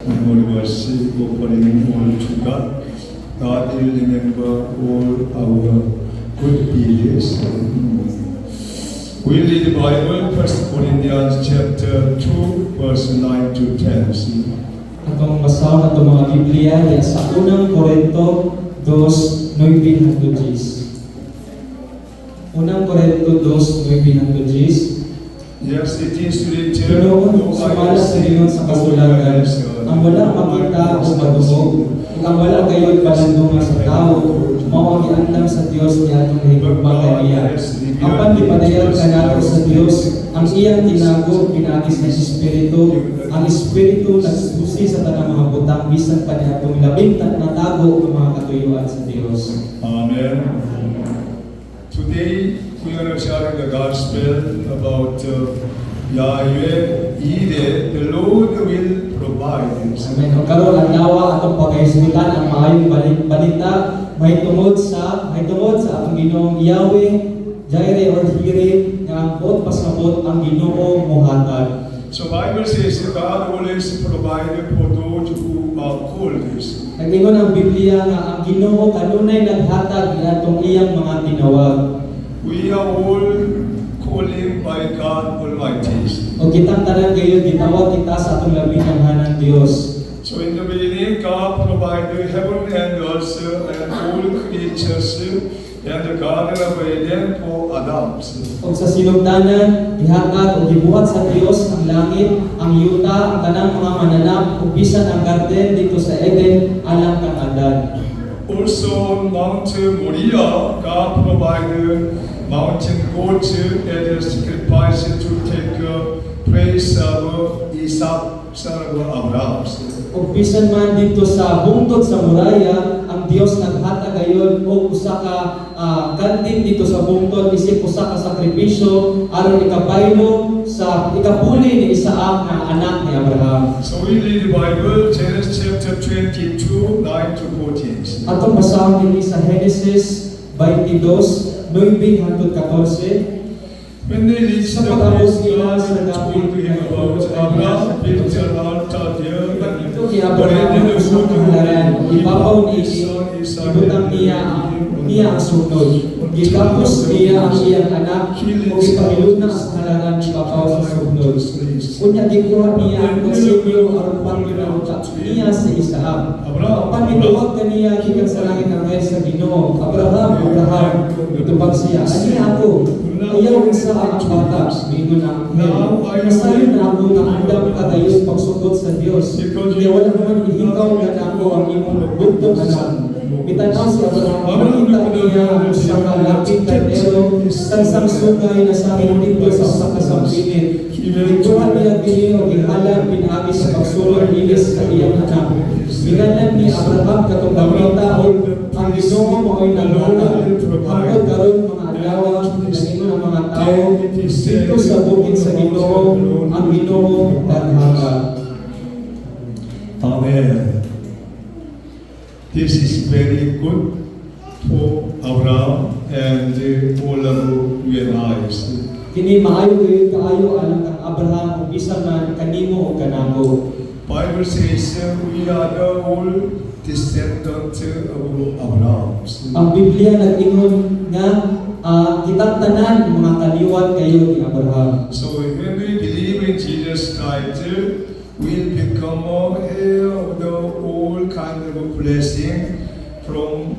memory worship offering all to God. God will remember all our good deeds. We read the Bible, 1 Corinthians chapter 2, verse 9 to 10. Atong basaw na itong mga Biblia ya sa unang Korinto 2:9-10. Unang Korinto 2:9-10. Yes, it is written, Ginoon, sumala sa inyo sa kasulatan, ang wala makita o madungog, ang wala gayon palandungan sa tao, mao ang giandam sa Dios ni atong higugma kaniya. Apan gipadayon kanato sa Dios, ang iyang tinago pinakis ng Espiritu, ang Espiritu nagsusi sa tanang mga butang bisan pa niya atong labing natago ang mga katuyuan sa Dios. Amen. Today, we are sharing the gospel about Yahweh, Ire, the Lord will provide. Amen. O karon ang dawa atong pagkahisgutan ang maayong balita may tungod sa atong Ginoong Yahweh, Jireh or Hire nga ang buot pasabot ang Ginoo mohatag. So Bible says that God always provided for those who are called. Nag-ingon ang Biblia nga ang Ginoo kanunay naghatag niadtong iyang mga tinawag. We are all calling by God Almighty. O kitang tanan kayo gitawag kita sa atong labing kanhanang Dios. So in the beginning, God provided heaven and earth and all creatures and the Garden of Eden for Adam. O sa sinugdanan, ihatag o gibuhat sa Dios ang langit, ang yuta, ang tanang mga mananap, o bisan ang garden dito sa Eden, alang kang Adan. Also on Mount Moriah, God provided mountain goats as a sacrifice to take praise of Isaac, son of Abraham. O bisan man dito sa bungtod sa Moriah, ang Dios naghatag ayon og usa ka kantin dito sa bungtod isip usa ka sakripisyo aron ikabaylo sa ikapuli ni Isaac nga anak ni Abraham. So we read the Bible, Genesis chapter 22, 9 to 14. Atong basahon dinhi sa Genesis 22:9-14. When they reached the place, God had told him about Abraham built an altar there and Ito kay Abraham ang usang kahalaran. Ibabaw ni ibutang niya ang sunod. Gitapos niya ang iyang anak o ipangiluna ang kahalaran ni Babaw sa sunod. Kunya gikuha niya ang konsilyo aron pangilauta niya sa Isaac. Panituwag kaniya gikan sa langit ang sa Ginoo. Abraham, itubag siya. Ani ako. Ayaw isa ang bata, mingon ang anghel. Masayon na ako na andam kadayon pagsugod sa Dios. Kaya wala naman ihikaw na ako ang imong bugtong anak. Mitanaw si Abraham, makita niya ang isang kalapit kardero, tansang sugay na sa dito sa usa ka sampilit. Ituhan niya dinhi o gihalang pinaagi sa pagsulod ilis sa iyang anak. Ginganan ni Abraham katong gamita o ang Ginoo mo'y naghatag. Hangtod karon mga adlaw naging ang mga tao dito sa bukid sa Ginoo ang Ginoo naghatag. Amen. This is very good for Abraham and all of you and I. Kini maayo kaayo alang kang Abraham ug bisan man kanimo o kanako. Bible says we are the all descendant of Abraham. Ang Biblia nag-ingon nga kitang tanan mga kaliwat kayo ni Abraham. So when we believe in Jesus Christ, we'll become heir of the all kind of blessing from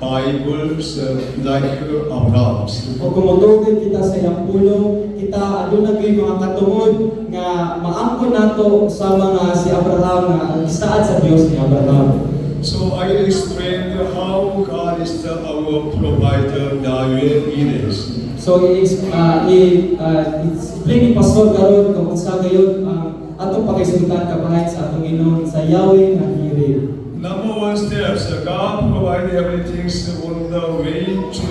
Bibles like Abraham. O kumutugid kita sa iyang pulong, kita aduna kay mga katungod nga maangkon nato sa mga si Abraham nga gisaad sa Dios ni Abraham. So I explained how God is our provider, Yahweh is. So explain ni Pastor karon kung unsa gayon ang atong paghisgutan kabahin sa atong Ginoo sa Yahweh nga Hire. Number one steps, God provided everything on the way to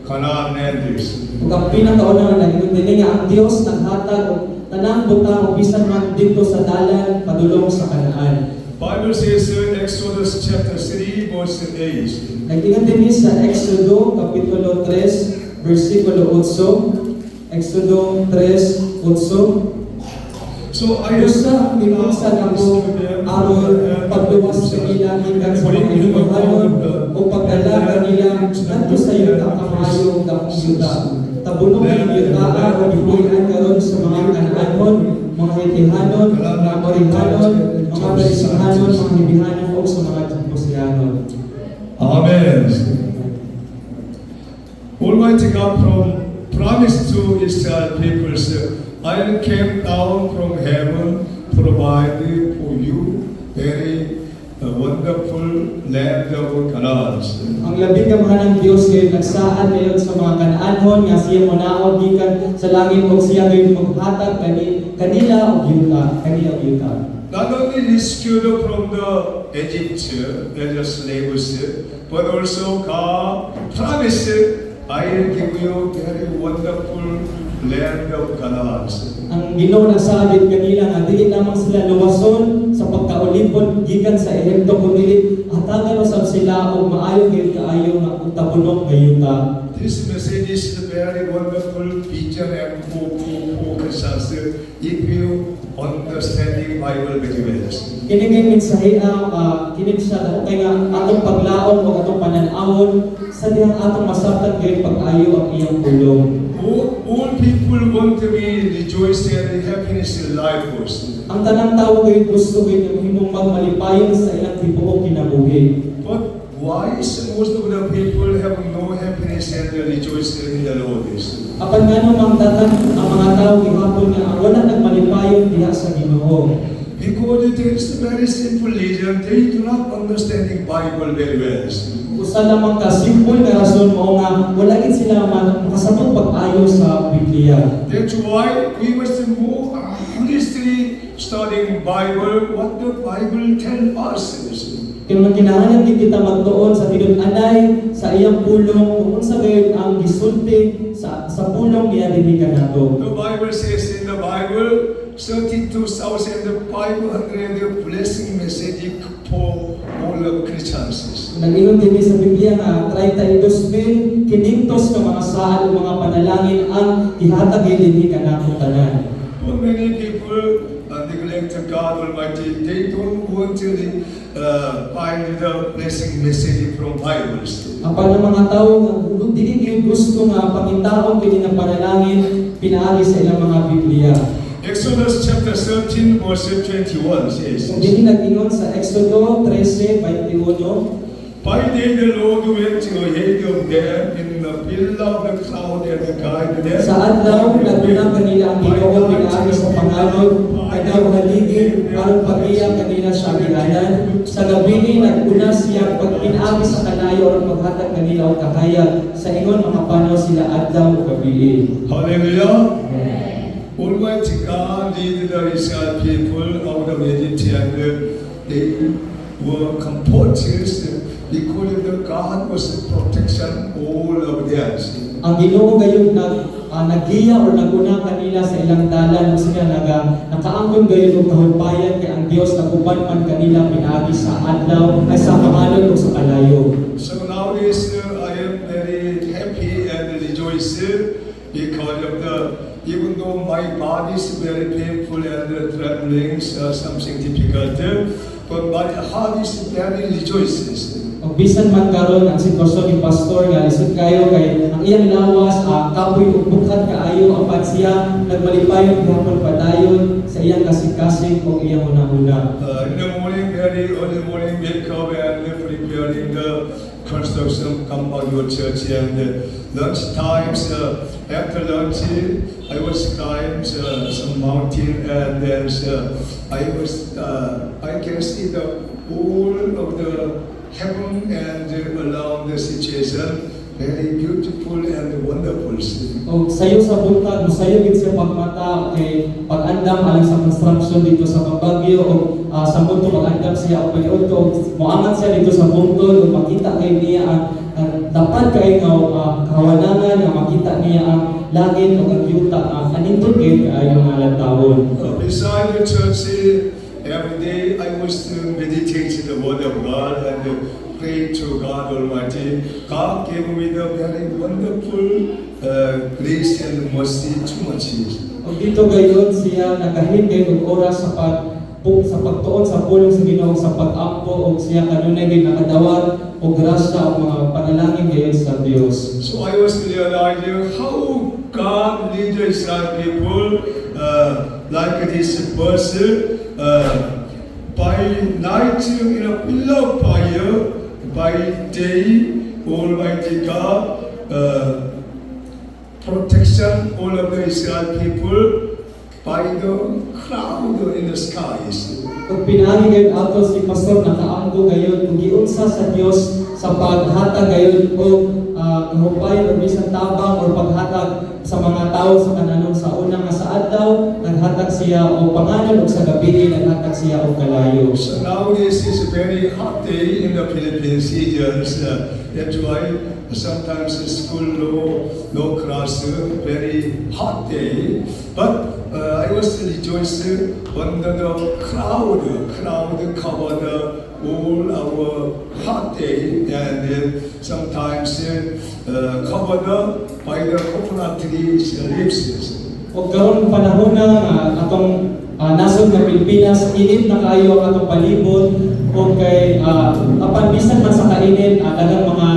Canaan land. Ug ang pinakauna nga naging dinhi nga ang Dios naghatag og tanang butang o bisan man dito sa dalan padulong sa Kanaan. Bible says Exodus chapter 3 verse 8. Nagtingan din sa Exodo kapitulo 3 versikulo 8. Exodo 3:8. So I Usa minunsan ako aron pagluwas kanila gikan sa mga inuhanon o pagdala kanila ngadto sa yuta kamayo nga yuta. Tabunong ang yuta o bibuyan karon sa mga kanaanon, mga Hitihanon, mga Amorihanon, mga Perisihanon, mga Hibihanon o sa mga Jebusihanon. Amen. Almighty God promised to Israel people, I came down from heaven, provide for you very wonderful land of Canaan. Ang labing kamahanang Diyos ngayon nagsaan ngayon sa mga Kanaanon nga siya monaog gikan sa langit ug siya ngayon maghatag kanila og yuta, kanila og yuta. Not only rescued from the Egypt as a slaves, but also God promised, I will give you very wonderful land of Canaan. Ang Ginoo nagsagid kanila nga dili lamang sila luwason sa pagkaulipon gikan sa Ehipto kundi hatagan usab sila og maayo gyud kaayo nga tabunong nga yuta. This message is a very wonderful vision and focus if you understanding Bible very well. Kini kay mensahe kini siya kay nga atong paglaom o atong pananawon sa dihang atong masabtan kay pag-ayo ang iyang pulong. All people want to be rejoicing and happiness in life also. Ang tanang tawo kay gusto kay himong magmalipayon sa ilang tibuok kinabuhi. But why is most of the people have no happiness and rejoicing in the Lord? Apan ngano mang datan ang mga tawo gihapon nga wala nagmalipayon diha sa Ginoo. Because it is a very simple reason, they do not understanding Bible very well. Usa lamang ka simple nga rason mao nga wala gid sila makasabot pag-ayo sa Biblia. That's why we must more honestly studying Bible, what the Bible tell us. Kaya magkinahanglan din kita magtuon sa tinun-anay sa iyang pulong kung unsa gayon ang gisulti sa pulong niya dinhi kanato. The Bible says in the Bible 32,500 blessing message for all of Christians. Nag-ingon din sa Biblia nga 32,500 ka mga saad o mga panalangin ang ihatag dinhi kanato tanan. For many people neglect God Almighty, they don't want to find the blessing message from Bibles. Apan ang mga tawo nga dili gyud gusto nga pangitaon kini nga panalangin pinaagi sa ilang mga Biblia. Exodus chapter 13 verse 21 says, Kung dili nag-ingon sa Exodo 13:21, by day the Lord went ahead of them in the pillar of the cloud and the guide them. sa adlaw naguna kanila ang Ginoo pinaagi sa pangalog kadaw haligid aron pagiya kanila sa agianan. Sa gabi naguna siya pagpinaagi sa kanayo aron maghatag kanila og kahayag sa ingon makapanos sila adlaw ug gabi. Hallelujah. Almighty God lead the Israel people out of Egypt and they were comforted because the God was protection all of theirs. Ang Ginoo gayon nagiya or naguna kanila sa ilang dalan ug sila nakaangkon gayon og kahupayan kay ang Dios naguban man kanila pinaagi sa adlaw ay sa pangalon ug sa kalayo. So nowadays I am very happy and rejoiced because of even though my body is very painful and traveling something difficult, but my heart is very rejoices. Ug bisan man karon ang sitwasyon ni pastor nga lisod kayo kay ang iyang lawas kapoy ug bukhat kaayo apan siya nagmalipayon gihapon padayon sa iyang kasing-kasing ug iyang una-una. In the morning, very early morning, wake up and preparing the construction compound of church and lunch times. After lunch, I was climb some mountain and then I can see the whole of the heaven and around the situation, very beautiful and wonderful. O sayo sa buntag, sayo gid siya pagmata kay pag-andam alang sa construction dito sa Baguio o sa bunto pag-andam siya o pag-iod ko moangat siya dito sa bunto o makita kay niya ang dapat kay kawanangan nga makita niya ang langit o ang yuta anindot kay kaayo nga lantawon. Beside the church, every day I was to meditate the word of God and pray to God Almighty. God gave me the very wonderful grace and mercy too much. O Ug dito gayon siya nagahingay og oras sa pagtuon sa pulong sa Ginoo sa pag-ampo og siya kanunay gid nakadawat og grasya og mga panalangin gayon sa Dios. So I was realizing how God leads the Israel people like this person by night in a pillar of fire, by day Almighty God protection all of the Israel people by the cloud in the skies. Ug pinaagi gayon ato si pastor nakaangko gayon ug giunsa sa Dios sa paghatag gayon og hupay o bisan tabang o paghatag sa mga tao sa kananon sa una nga sa adlaw naghatag siya og panganon ug sa gabi naghatag siya og kalayo. So nowadays is a very hot day in the Philippines regions. That's why sometimes the school no class, very hot day. But I was rejoicing when the cloud covered all our hot day, and then sometimes covered by the coconut trees leaves. Ug karon panahon na nga atong nasod nga Pilipinas init na kayo ang atong palibot ug kay apan bisan man sa kainit daghang mga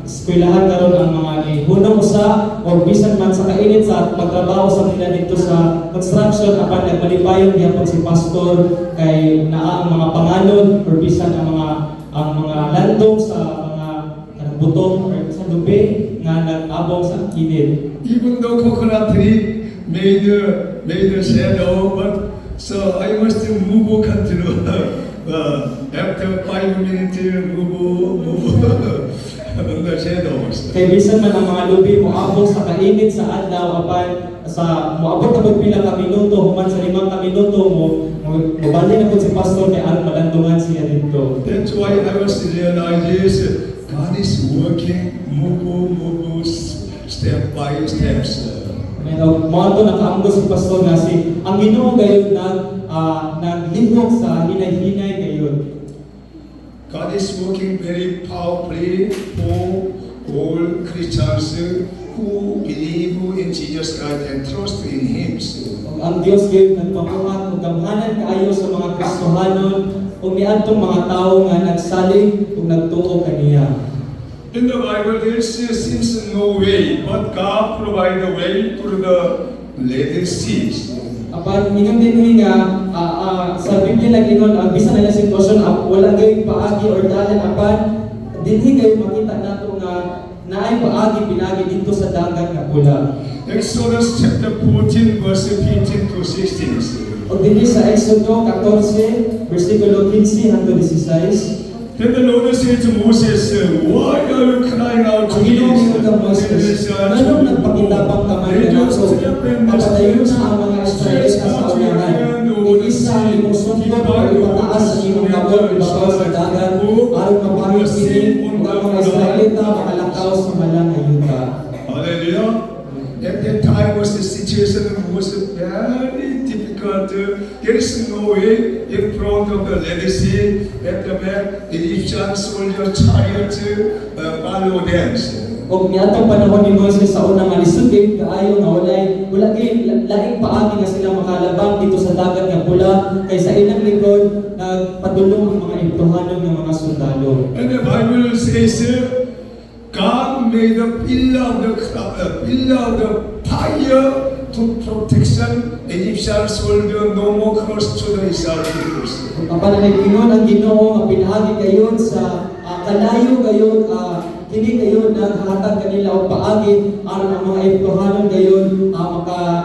eskwelahan karon ang mga hunong usa o bisan man sa kainit sa pagtrabaho sa nila dito sa construction apan nagmalipayon gyapon si pastor kay naa ang mga panganon or bisan ang mga landong sa mga butong or sa lubi nga nag-abong sa init. Even though coconut tree made a shadow, but so I must move continue. After 5 minutes, move on the shadows. Kay bisan man ang mga lubi moabot sa kainit sa adlaw apan sa moabot na pila ka minuto human sa 5 ka minuto mobalik na pud si pastor kay aron malandungan siya dito. That's why I was realizing God is working move step by steps. Ngayon, mga ito nakaanggo si pastor nga si ang Ginoo gayon naglihok sa hinay-hinay gayon. God is working very powerfully for all Christians who believe in Jesus Christ and trust in Him. Ug ang Dios gayon nagpamuhat ug gamhanan kaayo sa mga Kristohanon ug niadtong mga tawo nga nagsalig ug nagtuo kaniya. In the Bible, there seems no way, but God provided a way through the Red Sea. Apan mingon din nga sa Biblia lagi nun ang bisan na sitwasyon wala gayud paagi or dalan apan dinhi kayo makita nato nga naay paagi pinagi dito sa dagat nga pula. Exodus chapter 14, verse 15 to 16. O dinhi sa Exodo 14 bersikulo 15 hangtod 16. Then the Lord said to Moses, "Why are you crying out to Ang me?" Ginoo mingon kang Moses, anong nagpakitabang ka man kanako? Papatayo na ang mga Israelita sa unahan. Iisa ang imong sundot o ipataas ang imong kabot ibabaw sa dagat aron mapangit kini ug ang mga Israelita makalakaw sa malang ayuda. Hallelujah. At that time the situation was very difficult. There is no way in front of the Red Sea. At the back, the Egyptian soldier chariot follow them. Og niadtong panahon ni Moses sa unang alisod kaayo nga wala kay laing paagi nga sila makalabang dito sa dagat nga pula kay sa ilang likod nagpadulong ang mga Ehiptohanon nga mga sundalo. And the Bible says God made a pillar of the fire to protection Egyptian soldier no more close to the Israel people. Apan nagingon ang Ginoo nga pinahagi kayon sa kalayo gayon kini gayon naghatag kanila og paagi aron ang mga Ehiptohanon gayon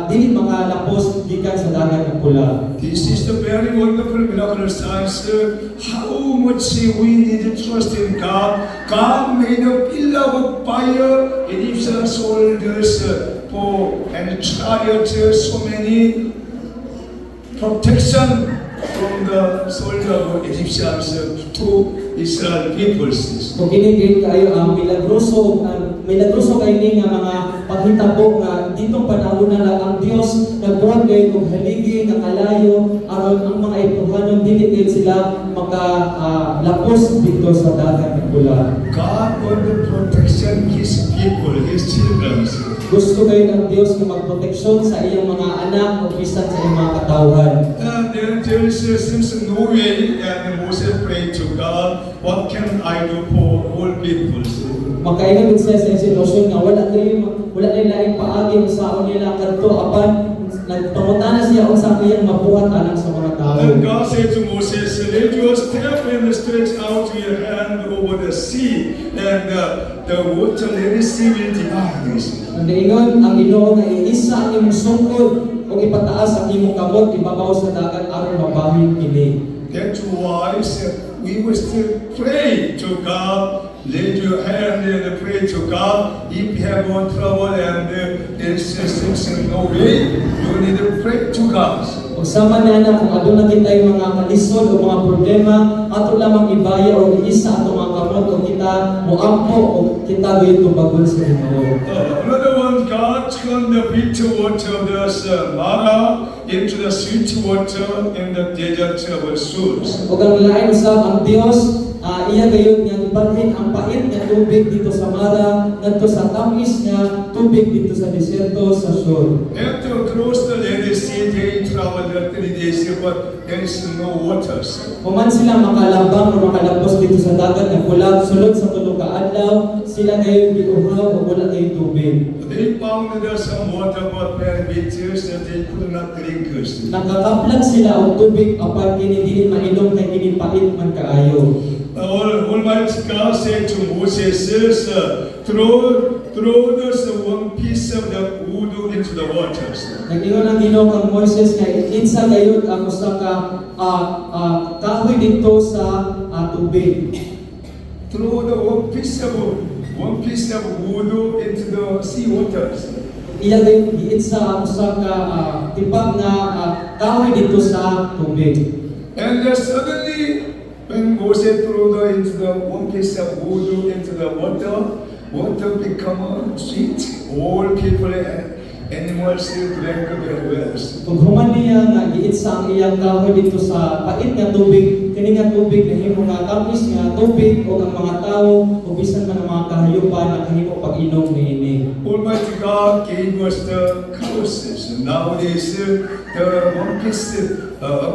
dili makalapos gikan sa dagat nga pula. This is the very wonderful miraculous signs. How much we need to trust in God. God made a pillar of fire, Egyptian soldiers and chariots, so many protection from the soldier of Egyptians to Israel peoples. Kung kini kayo ang milagroso kay ni nga mga paghitabo nga ditong panahon na lang ang Dios nagbuhat kayo og haligi nga kalayo aron ang mga ituhanon dili gayud sila lapos dito sa dagat nga pula. God want to protection His people, His children. Gusto kayo ng Dios na magproteksyon sa iyang mga anak o bisan sa iyang mga katawhan. And then there seems no way, and Moses prayed to God, what can I do for all people? Makaingon din siya sa sitwasyon nga wala na laing paagi sa nila kadto apan nagpangutana siya unsa iyang mabuhat alang sa mga tao. And God said to Moses, let your step and stretch out your hand over the sea, and the water, let the sea will divide. Ang ingon ang Ginoo nga iisa ang imong sungkod o ipataas ang imong kamot ibabaw sa dagat aron mabahin kini. That's why we must pray to God. Let your hand and pray to God. If you have one trouble and there's no way, you need to pray to God. Kung sama na kung aduna kitay mga kalisod o mga problema, ato lamang ibaya o iisa ato mga kamot o kita moampo o kita gayud tubagon sa Ginoo. Another one, God turned the bitter water of the Mara into the sweet water in the desert of Surs. Ug ang lain usab ang Dios iya gayud nga ibalhin ang pait nga tubig dito sa Mara ngadto sa tamis nga tubig dito sa deserto sa Sur. After across the Red Sea, they traveled 3 days, but there is no waters. Human sila makalabang o makalabos dito sa dagat nga pula sulod sa tulo ka adlaw, sila gayud giuhaw o wala gayud tubig. They found there some water, but very bitter, so they could not drink it. Nakakaplag sila og tubig apan kini dili mainom kay kini pait man kaayo. Almighty God said to Moses, throw this one piece of the wood into the waters. Nag-ingon ang Ginoo kang Moises nga insa gayud ang usa ka kahoy dito sa tubig. Throw the one piece of wood into the sea waters. Iya gayud giinsa ang usa ka tibag nga kahoy dito sa tubig. And suddenly, when Moses threw into the one piece of wood into the water become sweet. All people and animals drank very well. Kung human niya nga giinsa ang iyang kahoy dito sa pait nga tubig, kini nga tubig nahimo nga tamis nga tubig o ang mga tawo o bisan man ang mga kahayupan nakahimo pag-inom niini. Almighty God gave us the curses. Nowadays, a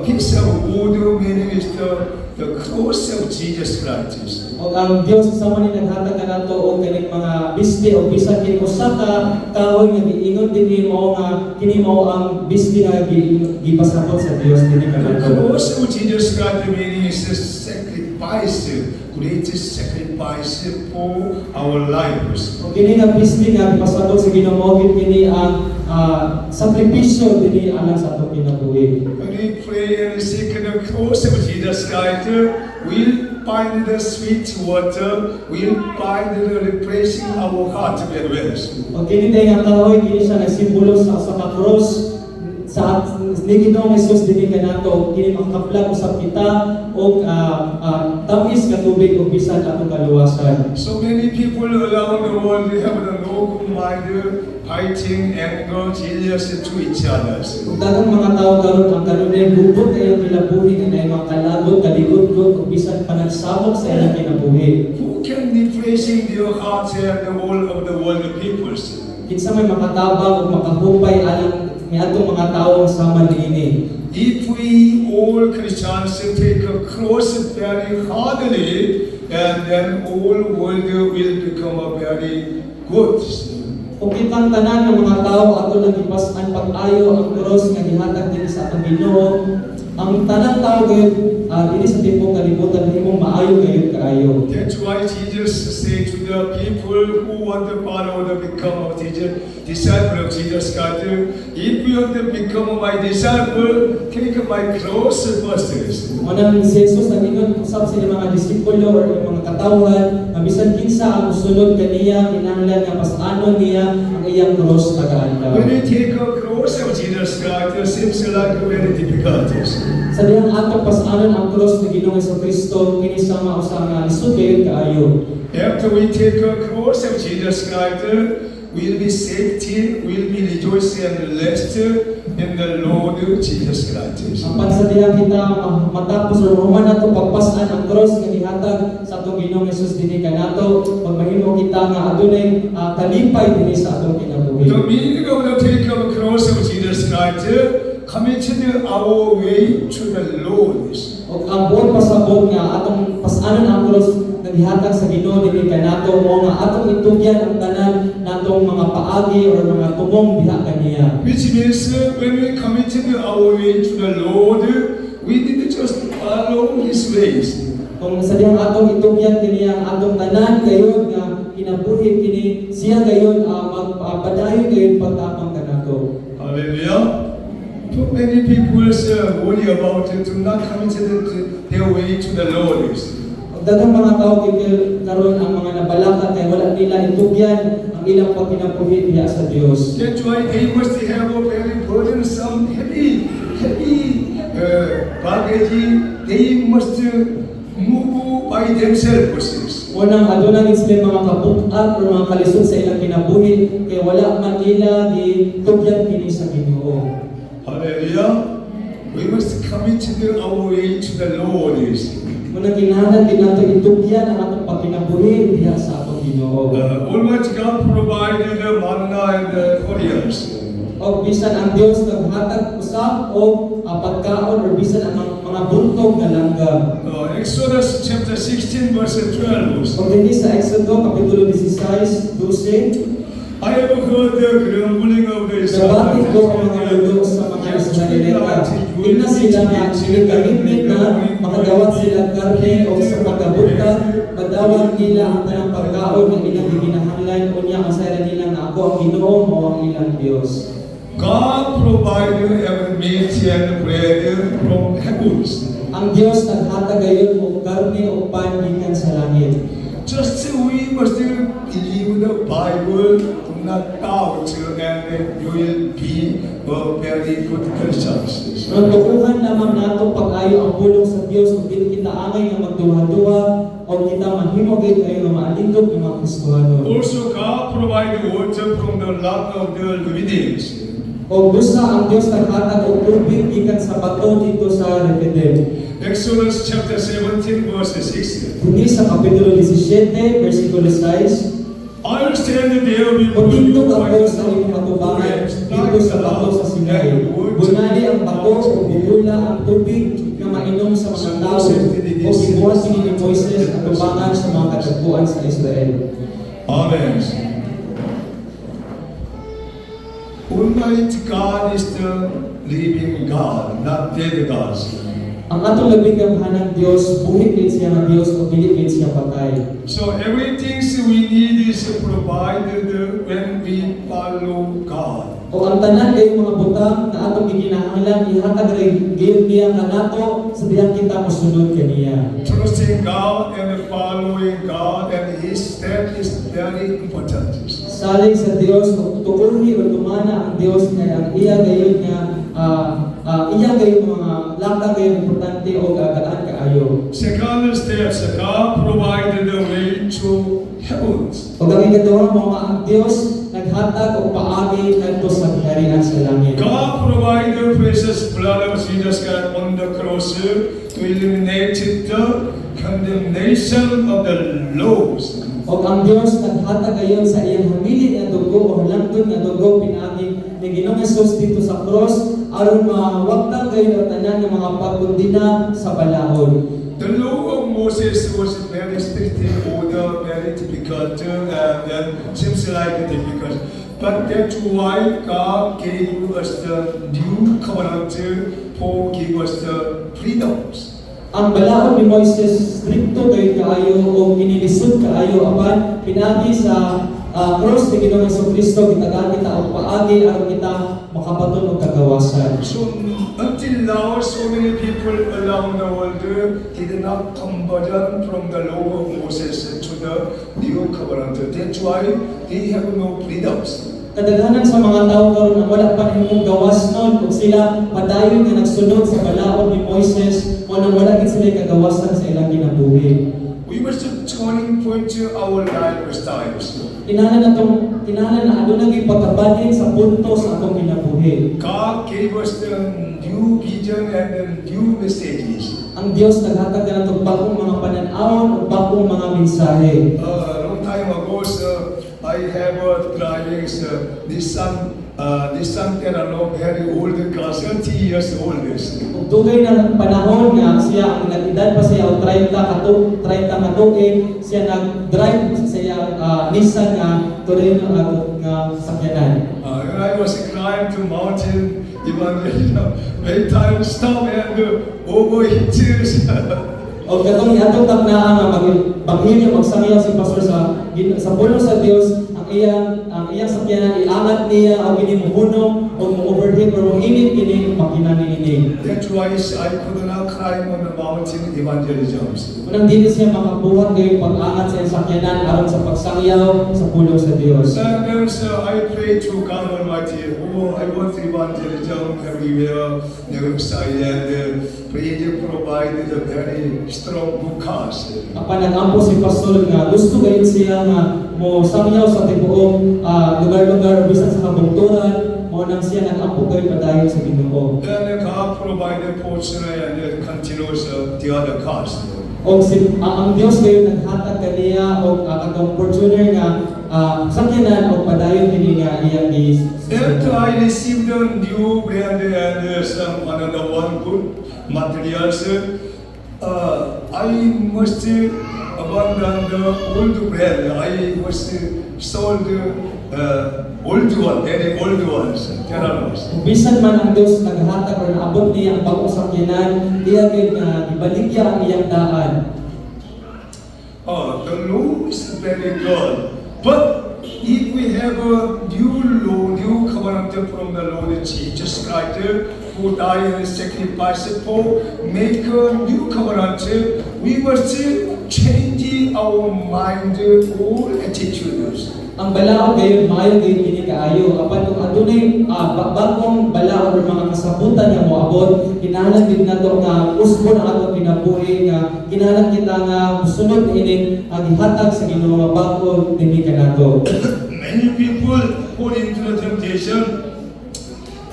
piece of wood meaning is the cross of Jesus Christ. O ang Dios sa man naghatag kanato og kaning mga bisdi o bisan kini usa ka kahoy nga giingon dinhi mo nga kini mao ang bisdi nga gipasabot sa Dios dinhi The kanato. cross of Jesus Christ meaning is a sacrifice, greatest sacrifice for our lives. O kini nga bisdi nga gipasabot sa Ginoo kini ang sakripisyo dinhi alang sa atong kinabuhi. When we pray and seek the cross of Jesus Christ, we'll find the sweet water, we'll find the refreshing our heart very well. O kini tay nga kahoy kini siya nagsimbolo sa ka cross sa ni Ginoong Hesus dinhi kanato kini makaplag usab kita og tamis nga tubig ug bisan atong kaluwasan. So many people around the world they have the no mind fighting anger, jealous to each other. Ug daghang mga tawo karon ang kanunay gubot kayo kilabuhi nga mga kalagot kaligod-god ug bisan panagsabot sa ilang kinabuhi. Who can refreshing their hearts and the whole of the world peoples? Kinsa may makatabang ug makahupay alang niadtong mga tawo sama niini. If we all Christians take a cross very hardly, and then all world will become a very good. Kung kitang tanan ng mga tao ato lang ipasan pag-ayo ang cross nga gihatag dinhi sa atong Ginoo, ang tanang tao gayud dinhi sa timpong kalibutan himong maayo gayud kaayo. That's why Jesus said to the people who want to follow the become of Jesus, disciple of Jesus Christ, if you want to become my disciple, take my cross first. Unang si Jesus nag-ingon usab sa mga disipulo o mga katawhan, nga bisan kinsa ang mosunod kaniya kinahanglan nga pas-anon niya ang iyang cross tagaadlaw. When you take a cross of Jesus Christ, it seems like very difficult. Sa dihang atong pas-anon ang cross ni Ginoong Jesucristo kini sama usa nga lisod gayud kaayo. After we take a cross of Jesus Christ, will be safety, will be rejoicing and rest in the Lord Jesus Christ. Ang pagsadihan kita matapos o human nato pagpasan ang cross nga gihatag sa atong Ginoong Hesus dinhi kanato pagmahimo kita nga adunay kalipay dinhi sa atong kinabuhi. The meaning of the take of the cross of Jesus Christ committed our way to the Lord. O ang buot pasabot nga atong pasanon ang cross nga gihatag sa Ginoo dinhi kanato o nga atong itugyan ang tanan natong mga paagi o mga tumong diha kaniya. Which means when we committed our way to the Lord, we didn't just follow His ways. Kung sa diyang atong itugyan kini ang atong tanan gayon nga kinabuhi kini siya gayon magpadayon gayon pagtapang kanato. Hallelujah. Too many people worry about it, to not commit their way to the Lord. Daghang mga tao karon ang mga nabalaka kay wala nila itugyan ang ilang pagkinabuhi diha sa Dios. That's why they must have a very burdensome, heavy baggage. They must move by themselves. Unang aduna gid sila mga kabuk-at o mga kalisod sa ilang kinabuhi kay wala man nila gitugyan kini sa Ginoo. Hallelujah. We must commit our way to the Lord. Muna kinahanglan din nato itugyan ang atong pagkinabuhi diha sa atong Ginoo. Almighty God provided the manna and the quails. O bisan ang Dios naghatag usab og pagkaon o bisan ang mga buntog nga langgam. Exodus chapter 16 verse 12. O dinhi sa Exodo kapitulo 16, 12. I have heard the grumbling of the Nabatid ko ang mga lulo sa mga Israelita. Tingnan sila nga sinigamit na makadawat sila karne o sa pagkabutag, madawat nila ang tanang pagkaon ng ilang ginahanglan o niya masaya nila na ako ang Ginoo o ang ilang Diyos. God provided every meat and bread from heavens. Ang Diyos naghatag gayon og karne o pan gikan sa langit. Just we must believe the Bible, do not doubt, and you will be a very good Christians. Tukuhan lamang nato pag-ayo ang pulong sa Dios kung dili kita angay nga magduha-duha o kita manhimo gid kayo nga maalindog nga mga Kristohano. Also, God provided water from the rock of the Levites. O busa ang Dios naghatag og tubig gikan sa bato dito sa Refidim. Exodus chapter 17 verse 6. Kundi sa kapitulo 17 versikulo 6. I understand that there will O dito ako sa imong atubangan dito sa bato sa Sinai. Bunali ang bato o bubula ang tubig nga mainom sa mga tao o gibuhat ni Moises ang atubangan sa mga katagpuan sa Israel. Amen. Almighty God is the living God, not dead God. Ang atong labing gamhanang Dios, buhi gid siya nga Dios o dili gid siya patay. So everything we need is provided when we follow God. O ang tanan kay mga butang na atong gikinahanglan ihatag gyud niya kanato sa dihang kita mosunod kaniya. Trusting God and following God and His step is very important. Saling sa Dios ug tukuhi o tumana ang Dios kay ang iya gayon nga iya gayon mga lakang gayon importante o gagaan kaayo. Second step, God provided the way to heavens. O ang ikaduha mo nga ang Dios naghatag og paagi kadto sa kaharian sa langit. God provided the precious blood of Jesus Christ on the cross to eliminate the condemnation of the laws. O ang Dios naghatag gayon sa iyang hamili nga dugo o halangton nga dugo pinaagi ni Ginoong Hesus dito sa cross aron mawagtang gayon ang tanan ng mga pagkundina sa balaod. The law of Moses was very strict order, very difficult, and seems like difficult. But that's why God gave us the new covenant for give us the freedoms. Ang balaod ni Moises stricto kay kaayo o inilisod kaayo apan pinagi sa cross ni Ginoong Jesucristo gitagaan kita og paagi aron kita makabaton og kagawasan. So until now, so many people around the world did not conversion from the law of Moses to the new covenant. That's why they have no freedoms. Kadaghanan sa mga tao karon ang wala pa himong gawas nun ug sila padayon nga nagsunod sa balaod ni Moises o nang wala gid sila kagawasan sa ilang kinabuhi. We must turning point to our lifestyles. Kinahanglan natong kinahanglan na aduna gyud pagkabalhin sa punto sa atong kinabuhi. God gave us the new vision and the new messages. Ang Dios naghatag kanatong bagong mga panan-awon ug bagong mga mensahe. Long time ago, sir, I have driving Nissan Terrano, very old car, 30 years old. Ug dugay na panahon nga siya ang nag-edad pa siya og 30 ka tuig siya nag-drive sa siya Nissan nga Torino nga sakyanan. When I was climbing to mountain, even many times stop and overheat. O katong atong taknaan nga maghilyo magsangyaw si pastor sa pulong sa Dios ang iyang sakyanan iangat niya o ginimuhunong o mo-overheat o mo-init kini makina niini. That's why I could not climb on the mountain evangelism. Unang dili siya makabuhat kay pag-angat sa iyang sakyanan aron sa pagsangyaw sa pulong sa Dios. And then I pray to God Almighty, I want evangelism everywhere, never silent, pray to provide the very strong bukas. Apan nag-ampo si pastor nga gusto gayud siya nga mo sangyaw sa tibuong lugar-lugar bisan sa kabungturan mo nang siya nag-ampo gayud padayon sa Ginoo. Then God provided portion and continues the other cars. O ang Dios gayud naghatag kaniya og katong fortuner nga sakyanan og padayon kini nga iyang After I received the new brand and some another one good materials, I must abandon the old brand. I must sold old one, very old ones, Terranos. Bisan man ang Dios naghatag or naabot niya ang bagong sakyanan, diya gayud nga ibaligya ang iyang daan. The law is very good, but if we have a new law, new covenant from the Lord Jesus Christ, who died and sacrificed for, make a new covenant, we must change our mind or attitudes. Ang balaod gayud maayo gayud kini kaayo apan kung adunay bagong balaod or mga kasabutan nga moabot kinahanglan gid nato nga usbon ang atong kinabuhi nga kinahanglan kita nga musunod ini ang ihatag sa Ginoo nga bago dinhi kanato. Many people fall into the temptation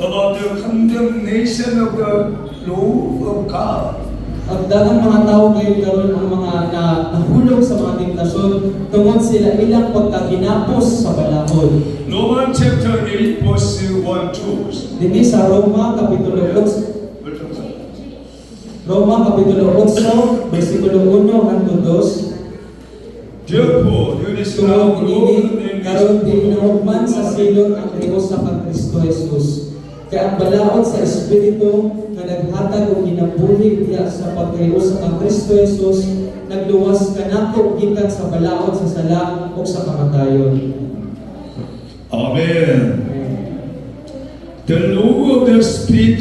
about the condemnation of the law of God. Ang daghang mga tao gayud karon ang mga nahulog sa mga tentasyon tungod sila ilang pagkaginapos sa balakod. Romans chapter 8 verse 1-2. Dinhi sa Roma kapitulo 8 bersikulo 1 hangtod 2. Therefore, there is now Tungod no ini karon tinahugman sa silot ang Dios sa Kristo Jesus. Kaya ang balaod sa Espiritu nga naghatag og ginabuhi diya sa pagkayusa kang Kristo Jesus nagluwas kanako gikan sa balaod sa sala o sa kamatayon. Amen. The law of the Spirit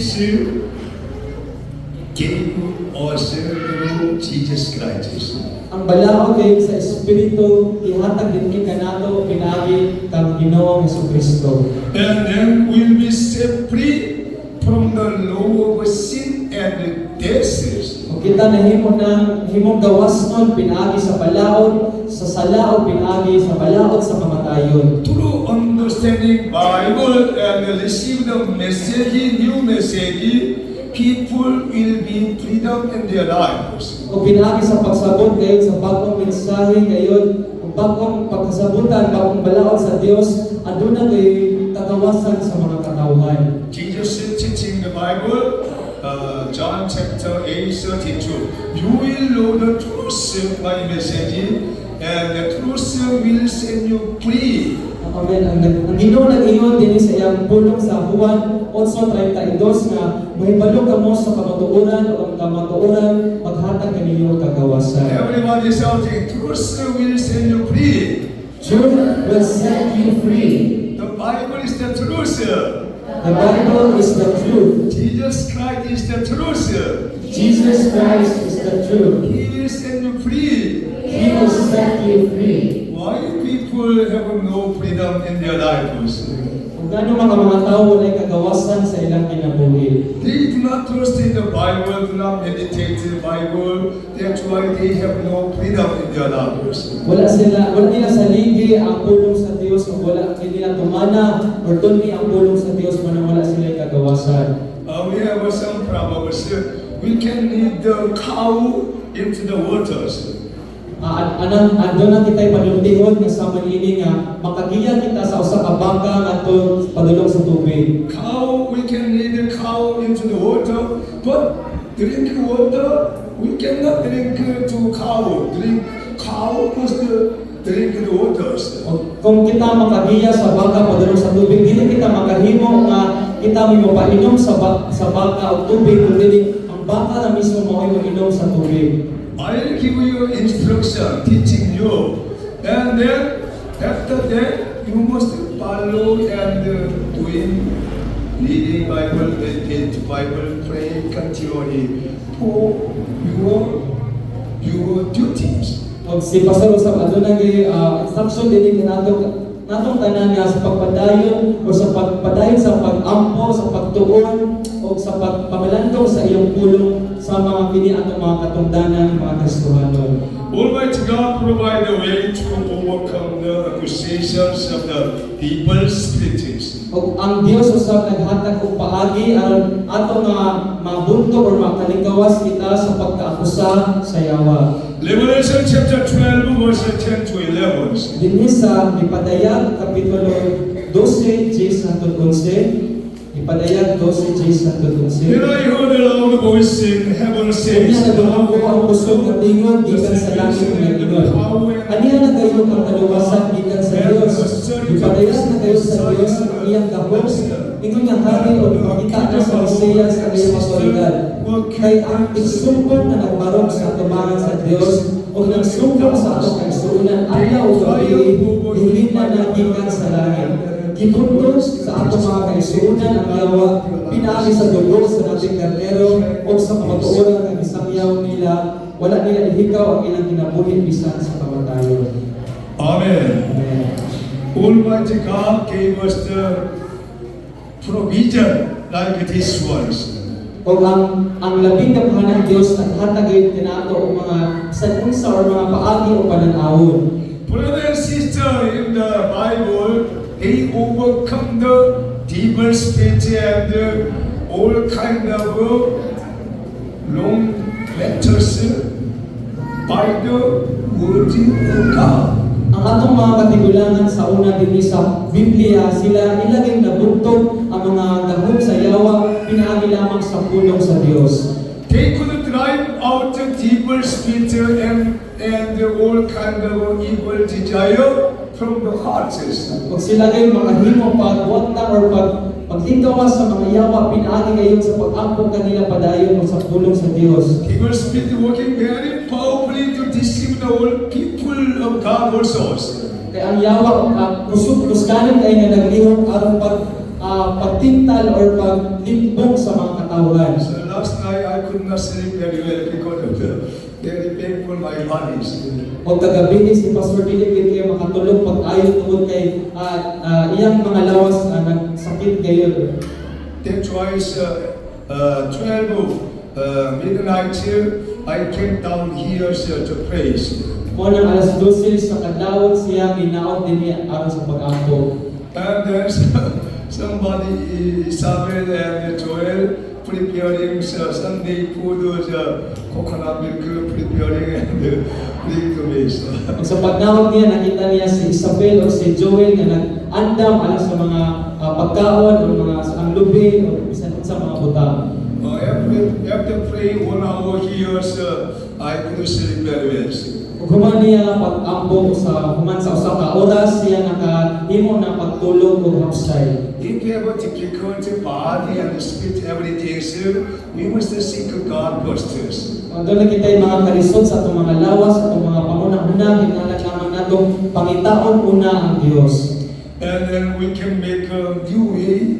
gave us through Jesus Christ. Ang balaod kay sa Espiritu ihatag dinhi kanato pinaagi kang Ginoong Jesucristo. And then we'll be set free from the law of sin and death. O kita nahimo ng himong gawasnon pinaagi sa balaod sa sala o pinaagi sa balaod sa kamatayon. Through understanding Bible and receive the message, new message, people will be freedom in their lives. O pinaagi sa pagsabot kayo sa bagong mensahe ngayon, o bagong pagkasabutan, bagong balaod sa Dios, aduna kayo katawasan sa mga katawhan. Jesus is teaching the Bible, John chapter 8:32. You will know the truth by message, and the truth will set you free. Amen. Ang Ginoo nag-ingon dinhi sa iyang pulong sa Juan 8:32 nga mahibalo kamo sa kamatuoran o ang kamatuoran maghatag kaninyo kagawasan. Everyone is shouting, truth will set you free. Truth will set you free. The Bible is the truth. The Bible is the truth. Jesus Christ is the truth. Jesus Christ is the truth. He will set you free. He will set you free. Why people have no freedom in their lives? Ngano mga tao walay kagawasan sa ilang kinabuhi. They do not trust in the Bible, do not meditate in the Bible. That's why they have no freedom in their lives. Wala nila saligi ang pulong sa Dios o wala nila tumana or tunni ang pulong sa Dios man wala sila kagawasan. We have some proverbs. We can lead the cow into the waters. Doon na kita'y panultihon nga sa manini nga makagiya kita sa usa ka baka ngadto padulong sa tubig. Cow, we can lead the cow into the water, but drink water, we cannot drink to cow. Drink cow must drink the waters. Kung kita makagiya sa baka padulong sa tubig, dili kita makahimo nga kita mo painom sa baka o tubig kundi ang baka na mismo mo ay mag-inom sa tubig. I'll give you instruction, teaching you, and then after that you must follow and doing reading Bible, meditate Bible, pray continually for your duties. Og si Pastor usab aduna gi instruction dinhi natong tanan nga sa pagpadayon o sa pagpadayon sa pag-ampo, sa pagtuon o sa pagpamalandong sa iyong pulong sa mga kini atong mga katungdanan, mga Kristohanon. Almighty God provide a way to overcome the accusations of the evil spirits. Og ang Dios usab naghatag og paagi aron ato nga mabunto or makalingkawas kita sa pagkaakusa sa yawa. Revelation chapter 12 verse 10 to 11. Dinhi sa Ipadayag kapitulo 12, 10 hangtod 11. Ipadayag 12, 10 hangtod 11. Then I heard a loud voice in heaven saying, Kanya nagawang ko ang kusog na tingog gikan sa langit nga ingon. Aniya na kayo ang kaluwasan gikan sa Dios. Ipadayag na kayo sa Dios ang iyang gahos. Ingon nga hari o makita na sa Mesiyas ang iyang otoridad. Kay ang igsumpong na nagbarog sa atubangan sa Dios o nagsumpong sa atong kaigsuunan adlaw o gabi dili na nagikan sa langit. Gipuntos sa atong mga kaigsuunan ang yawa pinaagi sa dugo sa nating karnero o sa kamatuoran nga gisangyaw nila wala nila ihikaw ang ilang kinabuhi bisan sa kamatayon. Amen. Amen. Almighty God gave us the provision like these ones. O ang labing gamhanan Dios naghatag tinato o mga sanunsa o mga paagi o pananawon. Brother and sister, in the Bible, they overcome the evil spirit and all kind of long letters by the word of God. Ang atong mga katigulangan sa una dinhi sa Biblia, sila ilagay nabuntog ang mga gahom sa yawa pinaagi lamang sa pulong sa Dios. They could drive out the evil spirit and all kind of evil desire from the hearts. Kung sila kay makahimo pagwanta or pagtingkawas sa mga yawa pinaagi kayon sa pag-ampo kanila padayon o sa pulong sa Dios. Evil spirit working very powerfully to deceive the whole people of God also. Kaya ang yawa kusganan kay nga naglihok aron pagtintal or paglimbong sa mga katawhan. So last night I could not sleep very well because of the very painful my body. O kagabi si Pastor Dili kay makatulog pag-ayon tungod kay iyang mga lawas nagsakit gayon. That's why 12 midnight I came down here to praise. Mo nang alas 12 sa kadlawon siya ginaot dinhi aron sa pag-ampo. And there's somebody, Isabel and Joel, preparing Sunday food, coconut milk, preparing and bring to me. Ug sa pagnawag niya nakita niya si Isabel o si Joel nga nag-andam alang sa mga pagkaon o mga ang lubi o bisan sa mga butang. After praying 1 hour here, I could sleep very well. Ug human niya pag-ampo sa human sa usa ka oras siya nakahimo na pagtulog ug hapsay. If we have a difficult body and spirit, everything, we must seek God first. Doon na kita'y mga karisod sa atong mga lawas, sa atong mga pangunahuna, kinahanglan lamang natong pangitaon una ang Dios. And then we can make a new way,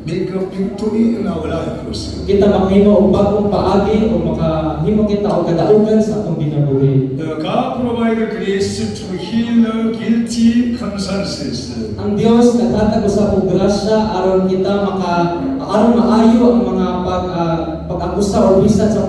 make a victory in our life. Kita maghimo og bagong paagi o makahimo kita og kadaugan sa atong ginabuhi. God provide grace to heal guilty consciences. Ang Dios naghatag naghatag usab og grasya aron kita aron maayo ang mga pag-akusa o bisan sa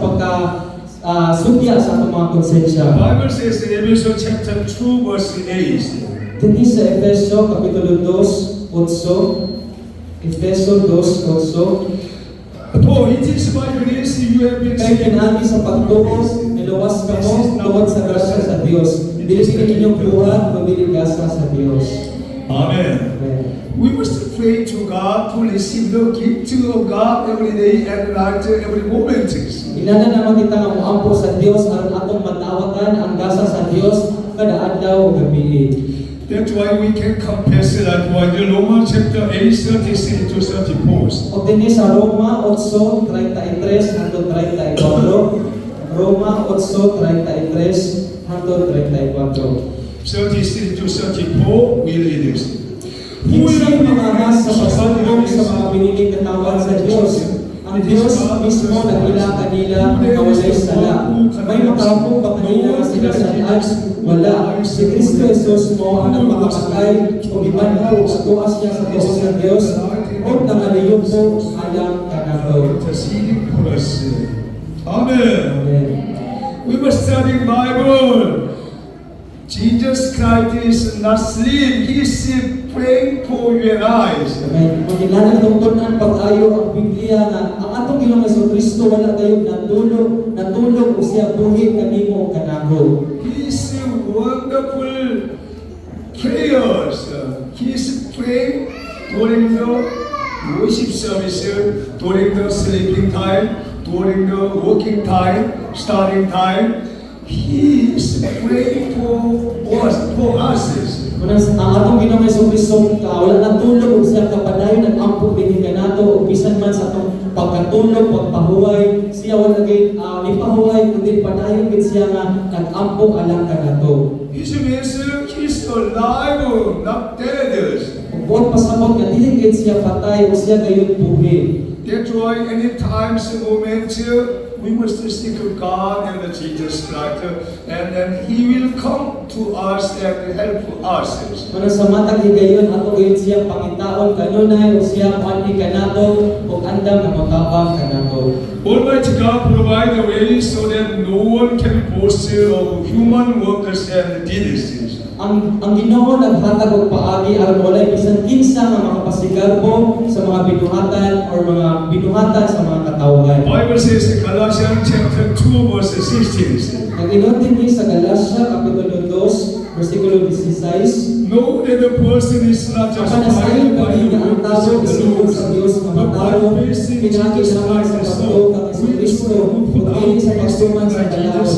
sudya sa atong mga konsensya. The Bible says in Ephesians chapter 2 verse 8. Dinhi sa Efesyo kapitulo 2, 8. Efesyo 2:8. For it is by grace you have been Kay saved. pinagi sa pagtuo, niluwas ka mo tungod sa grasya sa Dios. Dili inyong buhat, kundi grasya sa Dios. Amen. Amen. We must pray to God to receive the gift of God every day, every night, every moment. Inana naman kita nga moampo sa Dios aron atong matawatan ang grasya sa Dios kada adlaw ug gabi. That's why we can confess that one in Romans chapter 8, 33 to 34. O dinhi sa Roma 8:33 hangtod 34. Roma 8:33 hangtod 34. 33 to 34, we read this. Kinsay mga sa pagsumbong sa mga biniling katawan sa Diyos. Ang Diyos mismo nagila kanila nga walay sala. May makapong ba kanila nga sila sa taas? Wala. Si Kristo Jesus mo ang nagpakamatay o ibanhaw sa tuas niya sa tuos ng Diyos o nangaliyong po alang kanagaw. Interceding for us. Amen. Amen. We must study Bible. Jesus Christ is not asleep. He is praying for your eyes. Amen. Magilala itong tunan pag-ayo ang Biblia nga ang atong Ginoong Jesucristo wala kayo natulog o siya buhi kanimo kanago. His wonderful prayers. He is praying during the worship service, during the sleeping time, during the working time, starting time. He is praying for us. Ang atong Ginoong Jesucristo wala natulog o siya kapadayon nag-ampo dinhi kanato o bisan man sa atong pagkatulog, pagpahuway, siya wala gid ipahuway kundi padayon gid siya nga nag-ampo alang kanato. His message is alive, not dead. Buot pasabot nga dili gid siya patay o siya gayon buhi. That's why any times, moment, we must seek God and Jesus Christ, and then He will come to us and help us. Kung sa matag higayon ato gayon siya pangitaon kanunay o siya kuanhi kanato o andam nga motabang kanato. Almighty God provide a way so that no one can boast of human workers and deeds. Ang Ginoo naghatag og paagi aron walay bisan kinsa nga mga pasigarbo sa mga binuhatan or mga binuhatan sa mga katawhan. Bible says in Galatians chapter 2 verse 16. Nag-ingon dinhi sa Galacia kapitulo 2 bersikulo 16. Know that the person is not just Panasayon by kami the nga ang works tao of the isipon Lord, sa Dios nga but by mataro facing pinagi Jesus naman sa Christ, pagtuo kang Jesucristo ug kini sa pagtuman sa kalahon.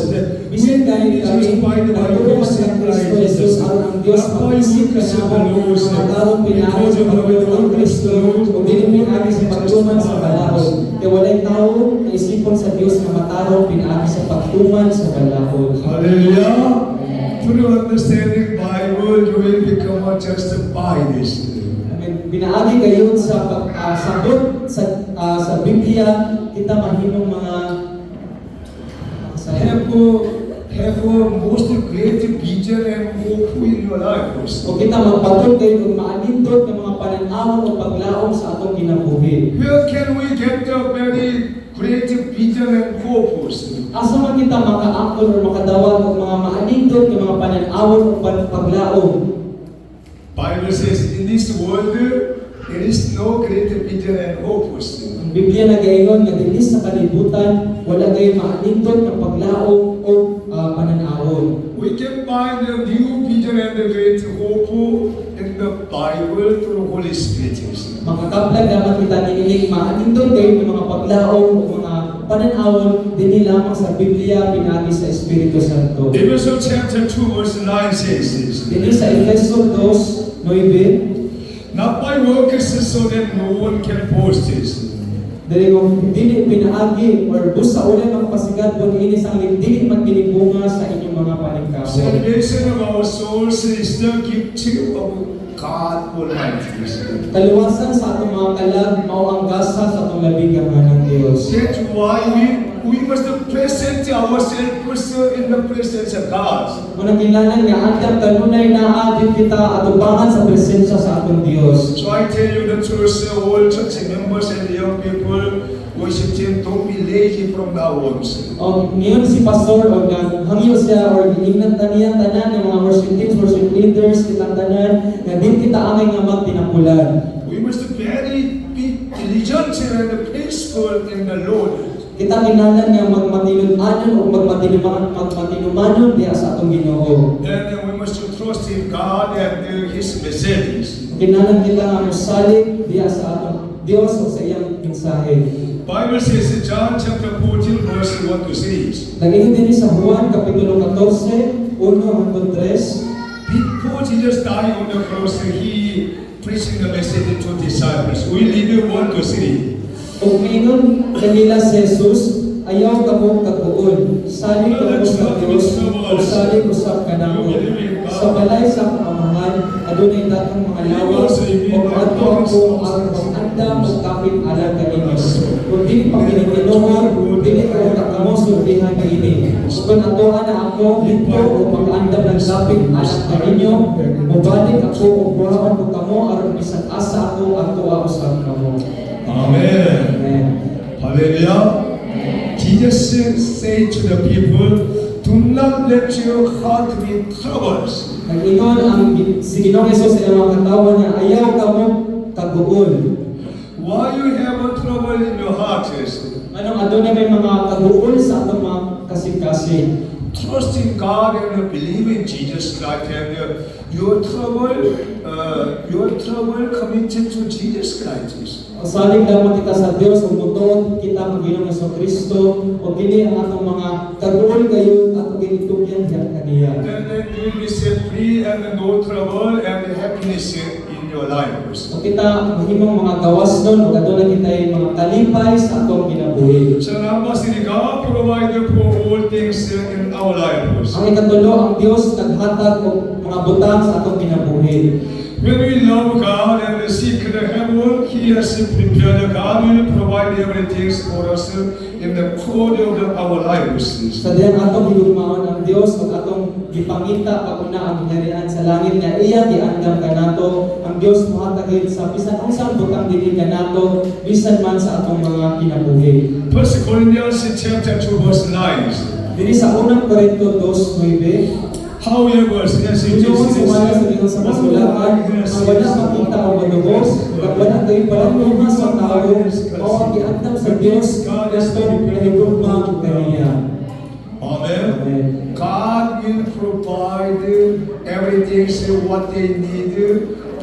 Bisan kahit kami nagtuo sa Kristo Jesus aron ang Dios mag-isip kanamo nga mataro pinagi sa pagtuo kang Kristo ug dili pinagi sa pagtuman sa kalahon. Kaya walay tao na isipon sa Dios nga mataro pinagi sa pagtuman sa kalahon. Hallelujah. Through understanding Bible, you will become just by this. Binaagi kayo sa sagot sa Biblia, kita mahimong mga Have most great vision and hope in your life. o kita magpatol kayo kung maanindot ng mga pananawon o paglaom sa atong kinabuhi. Where can we get the very great vision and hope? Asa man kita makaangkon o makadawat ng mga maanindot ng mga pananawon o paglaom. Bible says in this world there is no great vision and hope. Ang Biblia nagaingon nga dinhi sa kalibutan wala kayo maanindot ng paglaom o pananawon. We can find the new vision and the great hope in the Bible through Holy Spirit. Makakaplag naman kita ninilig maanindot kayo ng mga paglaom o mga pananawon dinhi lamang sa Biblia pinagi sa Espiritu Santo. Ephesians chapter 2 verse 9 says this. Dinhi sa Efeso 2:9 Not by works so that no one can boast this. dili kung dili pinaagi or busa ulan ang pasigat kung ini sang dili man binibunga sa inyong mga paningkamot. Salvation of our souls is the gift of God Almighty. Kaluwasan sa atong mga kalag mao ang gasa sa atong labing ng Diyos. That's why we we must present ourselves in the presence of God. Muna kinahanglan nga andam kanunay naa din kita atubangan sa presensya sa atong Dios. So I tell you the truth, all church members and young people, worship team, don't be lazy from now on. O ngayon si pastor o hangyo siya o giingnan taniya tanan ng mga worship teams, worship leaders, kitang tanan nga din kita angay nga magtinapulan. We must be diligent and faithful in the Lord. Kita kinahanglan nga magmatinumanon o magmatinumanon diha sa atong Ginoo. And we must trust in God and His messages. Kinahanglan kita nga mosalig diha sa atong Dios o sa iyang mensahe. Bible says in John chapter 14 verse 1 to 6. Naging din sa Juan kapitulo 14, 1 hanggang 3. Before Jesus died on the cross, He preaching the message to disciples. We read 1 to 3. Kung mingon kanila si Jesus, ayaw kamo kaguol. Salig kamo sa Dios, o salig usap kanako. Sa balay sa pamamahan, adunay datong mga lawas, o adto ako ang pag-andam o kapit alam kaninyo. Kung di pagkiniginuhan, dili ko kakamo sultihan kaini. Kung atoan na ako, dito o mag-andam ng kapit alam kaninyo, mabalik ako o buhawan ko kamo, aron bisan asa ako, ato usap kamo. Amen. Amen. Hallelujah. Jesus said to the people, do not let your heart be troubled. Nag-ingon ang si Ginoong Hesus sa iyang mga katawan niya, ayaw kamo kaguol. Why you have a trouble in your heart, Jesus? Anong adunay may mga kaguol sa atong mga kasing-kasing. Trust in God and believe in Jesus Christ, and your trouble committed to Jesus Christ. Saling lamang kita sa Dios ug mutuon kita ang Ginoong Hesukristo ug kini ang atong mga kaguol kayo at ginitugyan kaniya. Then you will be set free and no trouble and happiness in your lives. Ug kita mahimong mga gawas nun ug adunay kitay mga kalipay sa atong kinabuhi. Salamat sa God provider for all things in our lives. Ang ikatulo, ang Dios naghatag og mga butang sa atong kinabuhi. When we love God and seek the heaven, He has prepared. God will provide everything for us in the course of our lives. Sa diyang atong higugmaon ang Dios ug atong gipangita paguna ang kaharian sa langit nga iya giandam kanato. Ang Dios mohatag sa bisan unsang butang dili kanato bisan man sa atong mga kinabuhi. 1 Corinthians chapter 2 verse 9. Dili sa unang Korinto 2:9, However, yes, it Ginoo is si wala sa Ginoo sa kasulatan, ang wala makita o madugos, ug wala kay palanuma sa tao, mao ang giandam sa Dios Kristo pinahigugma kaniya. Amen. Amen. God will provide everything what they need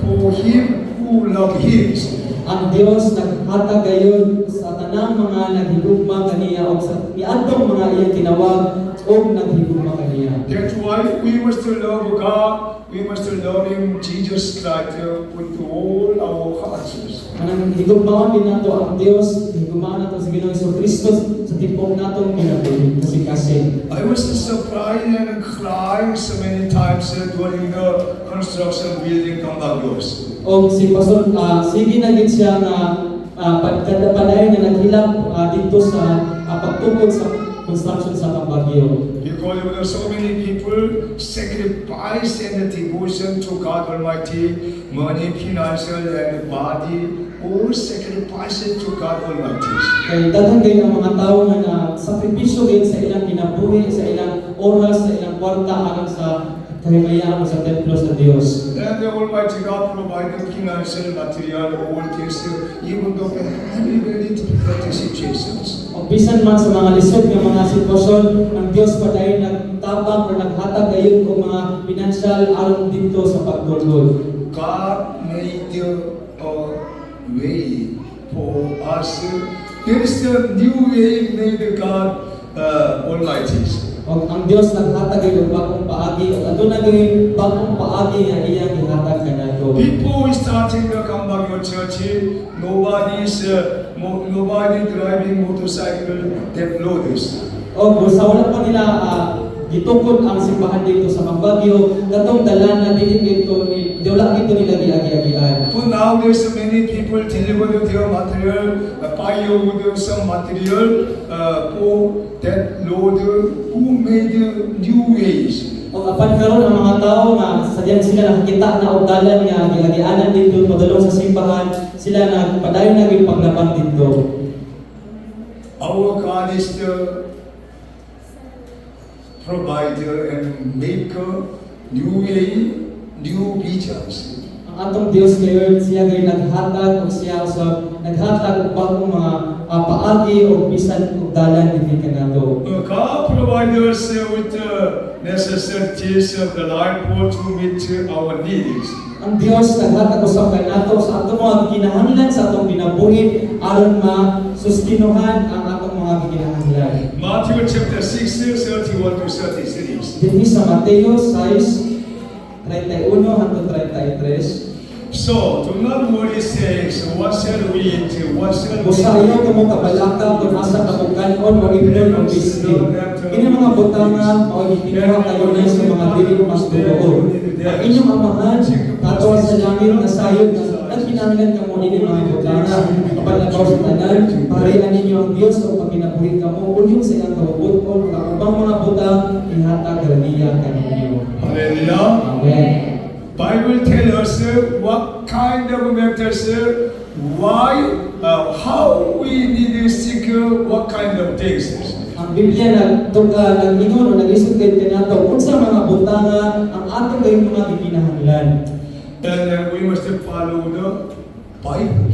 for Him who love Him. Ang Dios naghatag gayon sa tanang mga naghigugma kaniya o sa miadtong mga iyang tinawag o naghigugma kaniya. That's why we must love God. We must love Him, Jesus Christ, with all our hearts. Anang higugmaon din nato ang Dios, higugmaon nato sa Ginoong Hesukristo sa tipong natong kinabuhi kasi. I was surprised and crying so many times during the construction building Kambagyos. O si Pastor, sige na gid siya nga pagkadapanay na naghilap dito sa pagtukod sa construction sa Baguio. Because there were so many people sacrifice and devotion to God Almighty, money, financial, and body, all sacrifices to God Almighty. Kaya daghan kayo ang mga tao nga sakripisyo gid sa ilang kinabuhi, sa ilang oras, sa ilang kwarta alang sa kahimayaan sa templo sa Dios. And the Almighty God provided financial, material, all things, even though we have very difficult situations. O bisan man sa mga lisod nga mga sitwasyon, ang Dios paday nagtabang o naghatag ayon og mga financial aron dito sa pagtulog. God made a way for us. There is a new way made God Almighty. O ang Dios naghatag ayon og bagong paagi o aduna gayud bagong paagi nga iyang gihatag kanato. Before we starting the Kambagyo Church, nobody driving motorcycle, they know this. O sa wala pa nila gitukod ang simbahan dito sa Mamba Baguio, katong dalan na dili dito ni wala kito nila giagi-agian. But now there's so many people deliver their material, buy over some material for that Lord who made new ways. O apan karon ang mga tao nga sadyan sila nakakita na og dalan nga giagianan dito padulong sa simbahan, sila nagpadayon na gyud paglabang dito. Our God is the provider and maker new way, new visions. Ang atong Dios ngayon, siya gay naghatag o siya sa naghatag og bagong mga paagi o bisan og dalan dinhi kanato. God provides us with the necessities of the life to meet our needs. Ang Dios naghatag usab kanato sa atong mga kinahanglan sa atong kinabuhi aron masustinuhan ang atong mga kinahanglan. Matthew chapter 6, 31 to 33. Dinhi sa Mateo 6:31 hangtod 33. So, do not worry, saying, what shall we eat? What shall we Busayo kamo kabalaka kung asa ka kanon o ibnon o bisni. Kini mga butanga o gitinawa kayo na sa mga dili mas tuo. Ang inyong amahan katuwa sa langit na sayod at kinahanglan kamo ini mga butanga. Kapalabaw sa tanan, parehan ninyo ang Dios o pagkinabuhi kamo ulyong sa iyang kahubot o kakubang mga butang ihatag raniya kaninyo. Hallelujah. Amen. Bible tells us what kind of matters, why, how we need to seek what kind of things. Ang Biblia nag-ingon o nag-isip kayo kinato kung sa mga butanga ang ating kayong mga gikinahanglan. And we must follow the Bible.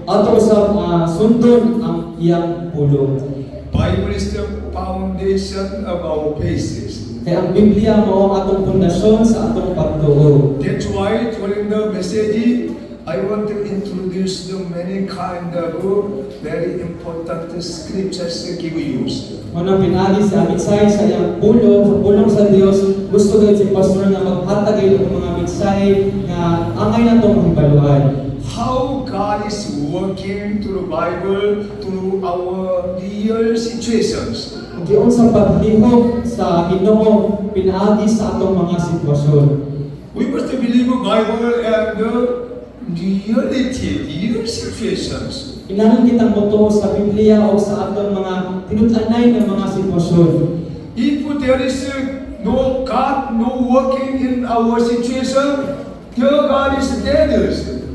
Ato sa sundon ang iyang pulong. Bible is the foundation of our basis. Kaya ang Biblia mo ang atong pundasyon sa atong pagtuo. That's why during the message, I want to introduce the many kind of very important scriptures that give use. Manang pinagi sa mensahe sa iyang pulong sa Dios, gusto gayud si pastor na maghatag gayud og mga mensahe nga angay natong mahibaluan. How God is working through the Bible through our real situations. Giun sa paglihok sa Ginoo pinaagi sa atong mga sitwasyon. We must believe the Bible and the reality, real situations. Kailangan kitang motuo sa Biblia o sa atong mga tinut-anay nga mga sitwasyon. If there is no God, no working in our situation, dear God is dead.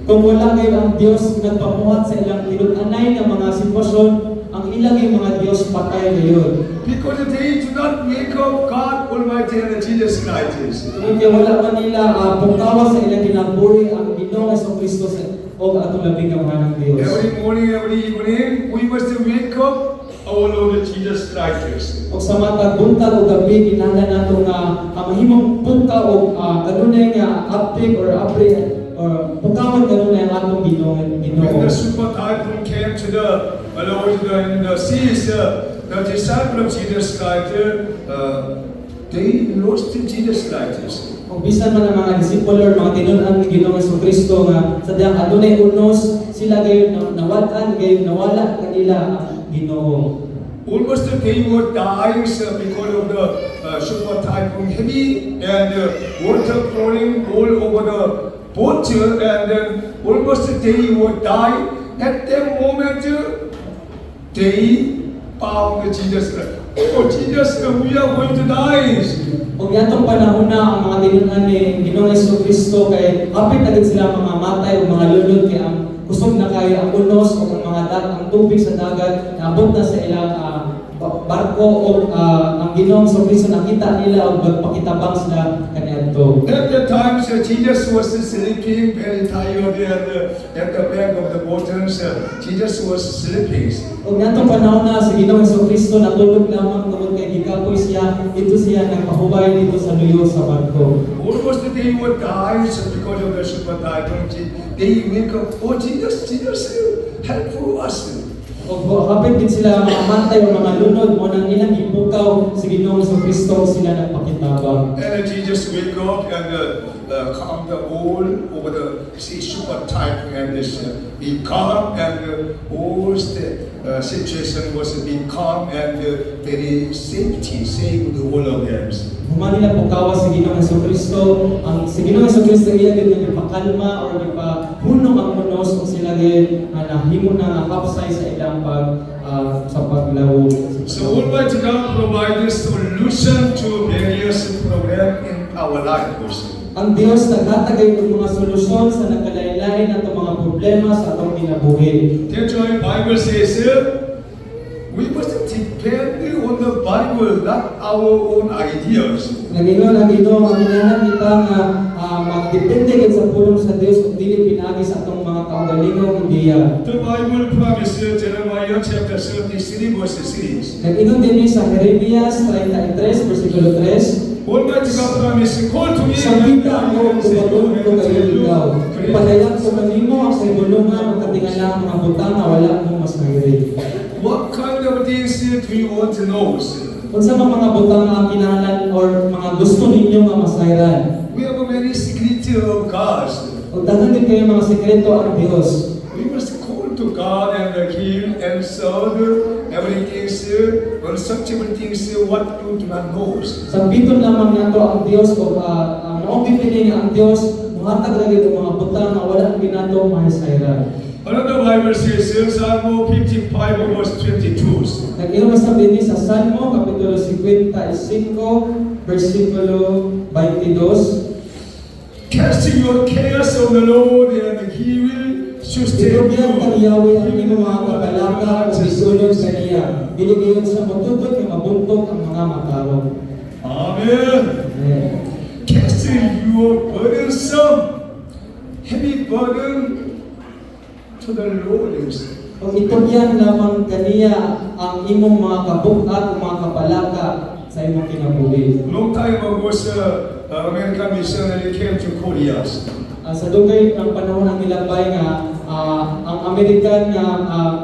Kung wala kayo ang Diyos nagpamuhat sa ilang tinut-anay nga mga sitwasyon, ang ilang mga Diyos patay ngayon. Because they do not make up God Almighty and Jesus Christ. Hindi wala man nila pagkawa sa ilang kinabuhi ang Ginoong Jesucristo o atong labing kamahan ng Diyos. Every morning, every evening, we must wake up our Lord Jesus Christ. O sa matag buntag o gabi, kinahanglan nato nga mahimong punta o kanunay nga update or upgrade or pagkawan kanunay ang atong Ginoo. When the super typhoon came to the Lord in the seas, the disciples of Jesus Christ, they lost Jesus Christ. Kung bisan man ang mga disipulo or mga tinun-an ni Ginoong Jesucristo nga sadyang adunay unos, sila gayon nawatan, gayon nawala kanila ang Ginoo. Almost they were dying because of the super typhoon heavy and water pouring all over the boat, and almost they would die. At that moment, they found Jesus Christ. Oh, Jesus, we are going to die. Kung yatong panahon na ang mga tinunan ni Ginoong Jesucristo kay hapit na din sila mga matay o mga lulod kay ang kusog na kayo ang unos o ang ang tubig sa dagat naabot na sa ilang barko o ang Ginoong Jesucristo nakita nila o magpakitabang sila kaniadto. At the time, Jesus was sleeping, very tired at the back of the waters. Jesus was sleeping. Kung yatong panahon na si Ginoong Jesucristo natulog lamang tungod kay gikapoy siya, ito siya nagpahubay dito sa luyo sa barko. Almost they would die because of the super typhoon. They wake up, oh Jesus, help us. O hapit din sila mga matay o mga lunod mo nang ilang ipukaw si Ginoong Jesucristo sila nagpakitabang. And Jesus wake up and calm the all over the sea super type and this be calm and all the situation was being calm and very safety, safe to all of them. Humani na pagkawas sa Ginoong Jesucristo, ang sa Ginoong Jesucristo iya gid ipakalma or ipahunong ang munos kung sila gid nahimo na kapsay sa ilang sa paglawo. So Almighty God provided solution to various problems in our life also. Ang Dios naghatagay ng mga solusyon sa nagkalain-lain atong mga problema sa atong kinabuhi. That's why Bible says we must depend on the Bible, not our own ideas. Nagingon ang Ginoo ang inahan kita nga magdepende gid sa pulong sa Dios ug dili pinagi sa atong mga kaugalingong ideya. The Bible promises Jeremiah chapter 33 verse 6. Nagingon din sa Jeremias 33 versikulo 3. Almighty God promises, call to me Sampita mo kung matulong kayo ikaw. Ipadayag ko kanimo ang sa ibulungan ang katingala ang mga butang na wala mong mas mahirap. What kind of things do you want to know? Kung sa mga butang na kinahanglan or mga gusto ninyo nga masayran. We have many secrets of God. Kung daghan din kayo mga sekreto ang Dios. We must call to God and heal and serve everything, constructible things, what you do not know. Sampiton lamang nato ang Dios o maong bipiling ang Dios muhatag lagi ng mga butang na wala ginato mahasayran. Another Bible says, Psalm 55 verse 22. Nag-iwan sa bini sa Salmo, Kapitulo 55, versikulo 22. Casting your cares on the Lord and He will sustain Ibigyan kang you. Yahweh ang inyong mga kabalaka o bisulog sa niya. Biligyan sa matutod ng mabuntok ang mga matarong. Amen. Amen. Casting your burdensome, heavy burden to the Lord. Kung itugyan lamang kaniya ang imong mga kabuk-at o mga kapalaka sa imong kinabuhi. Long time ago, American missionary came to Korea. Sa dugay ng panahon ng nilabay nga ang American nga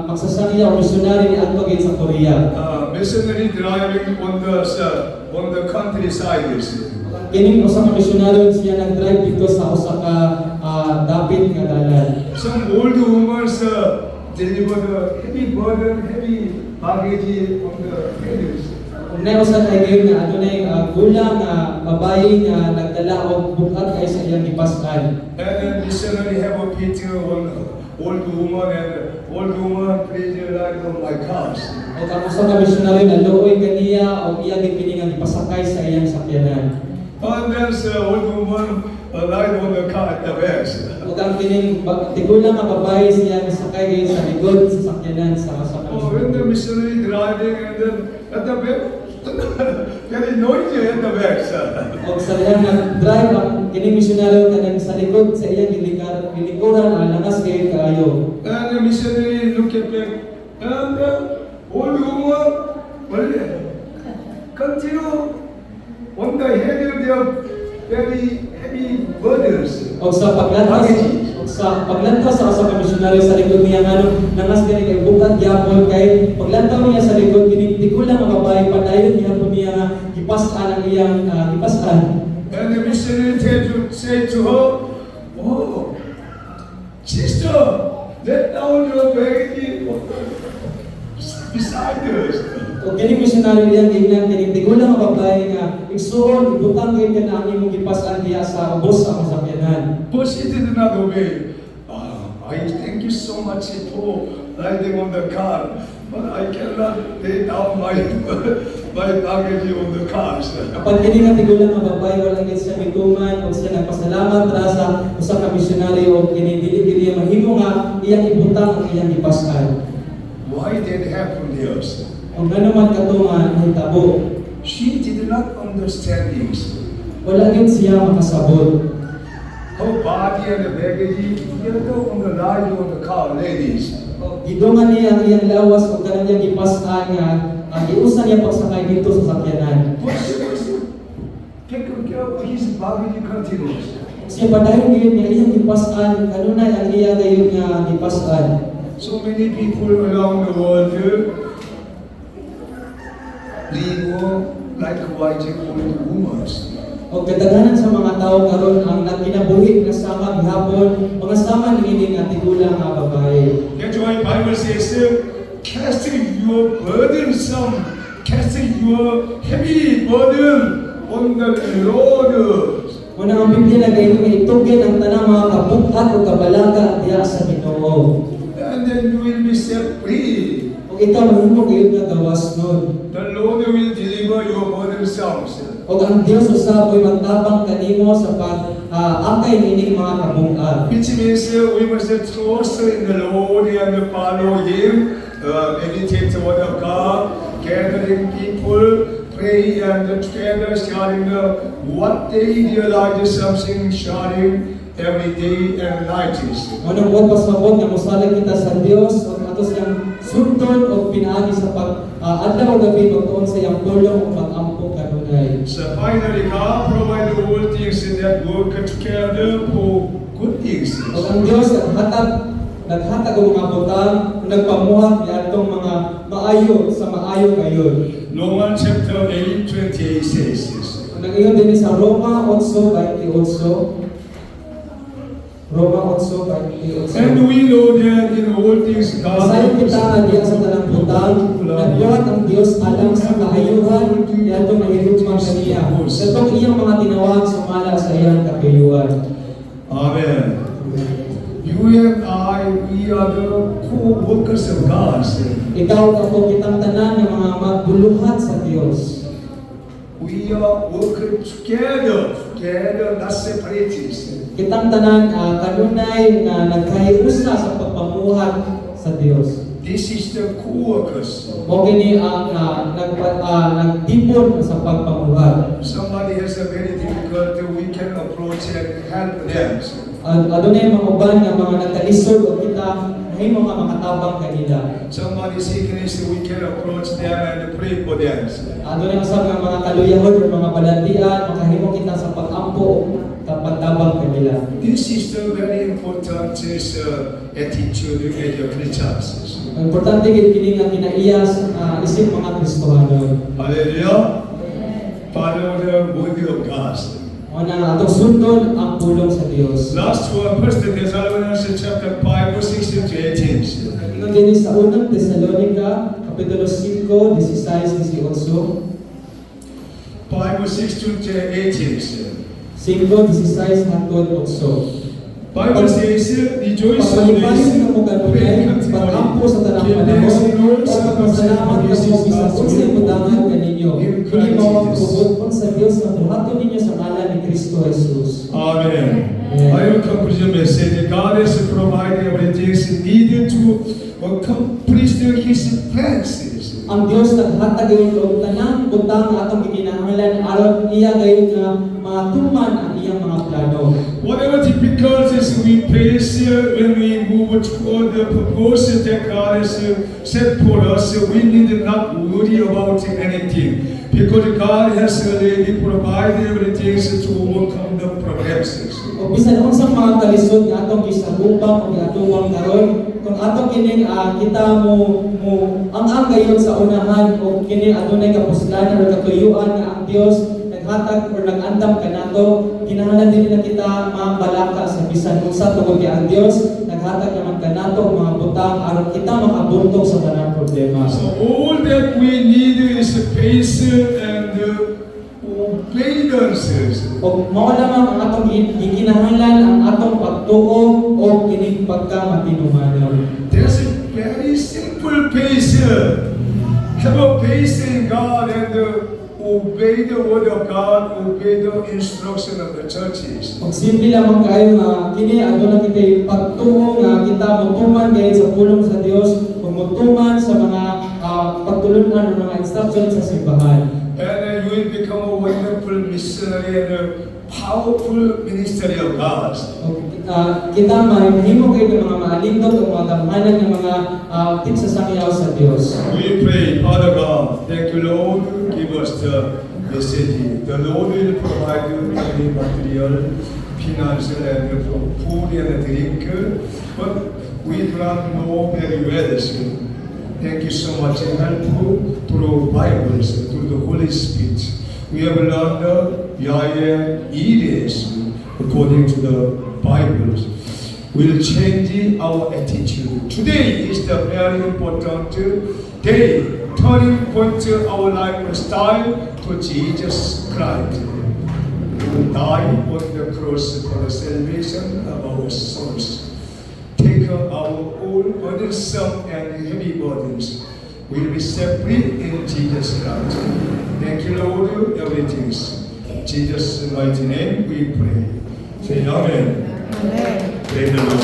magsasangya o missionary ni adto sa Korea. Missionary driving on the countryside. Kining usa ka missionary siya nag-drive dito sa usa ka dapit nga dalan. Some old women delivered a heavy burden, heavy baggage on the heads. Kung na usa kay gayon nga adunay gulang nga babae nga nagdala og bukat kay sa iyang gipaskan. And then missionary have a picture on old woman and old woman please ride on my cars. O ang usa ka missionary naluoy kaniya og iya gipiningan ipasakay sa iyang sakyanan. And then old woman ride on the car at the back. O ang kining tigulang nga babae siya misakay gayon sa likod sa sakyanan sa When the missionary driving and then at the back, very noisy at the back. O sa iyang nag-drive ang kining missionary kanang sa likod sa iyang gilikuran lanas kay kaayo. And the missionary look at back and old woman continue on the head of their very heavy burdens. O sa paglantaw sa usa ka misyonaryo sa likod niya ngano nangas kani kay bukat gyapon kay paglantaw niya sa likod kini tigulang nga babae padayon gyapon niya nga gipas-an ang iyang gipas-an. And the missionary said to her, "Oh, sister, let down your baggage beside us." O kini misyonaryo iyang giingnan kini tigulang nga babae nga igsuon ibutang gyud kana ang imong gipas-an diha sa ubos sa masakyanan. But she did not obey. I thank you so much for riding on the car, but I cannot lay down my baggage on the car. Kapag kini nga tigulang nga babae wala gid siya mituman o siya nagpasalamat ra sa usa ka misyonaryo o kini dili mahimo nga iyang ibutang ang iyang gipas-an. Why did it happen to us? Kung ano man katungan hitabo. She did not understand this. Wala gid siya makasabot. Her body and the baggage together on the ride on the car, ladies. Gidungan niya ang iyang lawas o kanang iyang gipas-an nga giusa niya pagsakay dito sa sakyanan. But she was take care of his baggage continues. Siya padayon gyud niya iyang gipas-an kanunay ang iya dayon nga gipas-an. So many people around the world live like white old women. O kadaghanan sa mga tao karon ang nagkinabuhi nga sama gihapon, mga sama niini nga tigulang nga babae. That's why Bible says, cast your burdensome, cast your heavy burden on the Lord. Una ang Biblia nagayon nga itugin ang tanang mga kabuk-at o kabalaga diha sa Ginoo. And then you will be set free. O ikaw mahimo kayo nga gawas nun. The Lord will deliver your burdensomes. O ang Dios usaboy magtabang kanimo sa akay nining mga kabuk-at. Which means we must trust in the Lord and follow Him, meditate the Word of God, gathering people, pray and together sharing what they realize something, sharing every day and night. Unang buot pasabot nga mosalig kita sa Dios o ato siyang sundon o pinaagi sa adlaw o gabi magtuon sa iyang tulong o pag-ampo kanunay. So finally, God provides all things that work together for good things. O ang Dios naghatag og mga butang nagpamuhat ni atong mga maayo sa maayo kayon. Romans chapter 8:28 says this. Nag-ingon din sa Roma 8:28. Roma 8:28. And we know that in all things God Masayon kita nga diya sa tanang butang, nagbuhat ang Dios alang sa kaayuhan ni atong nahigugmang kaniya. Katong iyang mga tinawag sumala sa iyang kapayuhan. Amen. You and I, we are the co-workers of God. Ikaw ako kitang tanan ng mga magbuluhat sa Dios. We are working together, not separated. Kitang tanan kanunay nga nagkahiusa sa pagpamuhat sa Dios. This is the co-workers. O kini ang nagtipon sa pagpamuhat. Somebody has a very difficult, we can approach and help them. Adunay mga uban nga mga nagkalisod o kita mahimo nga makatabang kanila. Somebody sickness, we can approach them and pray for them. Adunay usab nga mga kaluyahon o mga balantian makahimo kita sa pag-ampo kapag tabang kanila. This is the very important attitude as a Christians. Ang importante gid kini nga kinaiyas isip mga Kristohanon. Hallelujah. Follow the word of God. O na atong sundon ang pulong sa Dios. Last one, 1 Thessalonians chapter 5, verse 16 to 18. Ingon din sa unang Tesalonica, kapitulo 5, 16-18. 5, verse 16 to 18. 5:16 hangtod 8. Bible says, rejoice Pagpalipayon na mo pray kanunay, pag-ampo sa tanang panahon, o pagpasalamat ka mo bisag unsay butangan kaninyo. Kini mao ang tubod sa Dios nga buhaton ninyo sa ngalan ni Kristo Jesus. Amen. I will conclude the message. God has provided everything needed to complete His plans. Ang Dios naghatag gayon og tanang butang nga atong gikinahanglan aron iya gayon nga matuman ang iyang mga plano. Whatever difficulties we face when we move toward the purpose that God has set for us, we need not worry about anything because God has already provided everything to overcome the problems. O bisan unsang mga kalisod nga atong gisagubang o giatuwang karon, kung atong kining kita mo ang gayon sa unahan o kini adunay kapuslanan o katuyuan nga ang Dios naghatag or nag-andam kanato, kinahanglan din na kita mabalaka sa bisan unsa tungod kay ang Dios naghatag naman kanato og mga butang aron kita makabuntog sa tanang problema. So all that we need is patience and obedience. O mao lamang ang atong gikinahanglan ang atong pagtuo o kining pagkamatinumanon. There's a very simple patience. Have a faith in God and obey the word of God, obey the instruction of the churches. Pag simple lamang kayo nga kini aduna kita pagtuo nga kita mutuman kay sa pulong sa Dios, mutuman sa mga pagtulunan ng mga instruction sa simbahan. And you will become a wonderful missionary and a powerful ministry of God. Kita mahimo kayo ng mga maalindot o mga gamhanan ng mga tigsasangyaw sa Dios. We pray, Father God, thank you Lord, give us the message. The Lord will provide you any material, financial and food and drink, but we do not know very well. Thank you so much. Help through Bibles, through the Holy Spirit. We have learned 위하여 일해서 according to the Bible will change our attitude. Today is the very important day, turning point our lifestyle to Jesus Christ, who died on the cross for the salvation of our souls. Take our all burdensome and heavy burdens. We will be set free in Jesus Christ. Thank you, Lord, everything. In Jesus' mighty name we pray. Say Amen. Amen. Praise the Lord.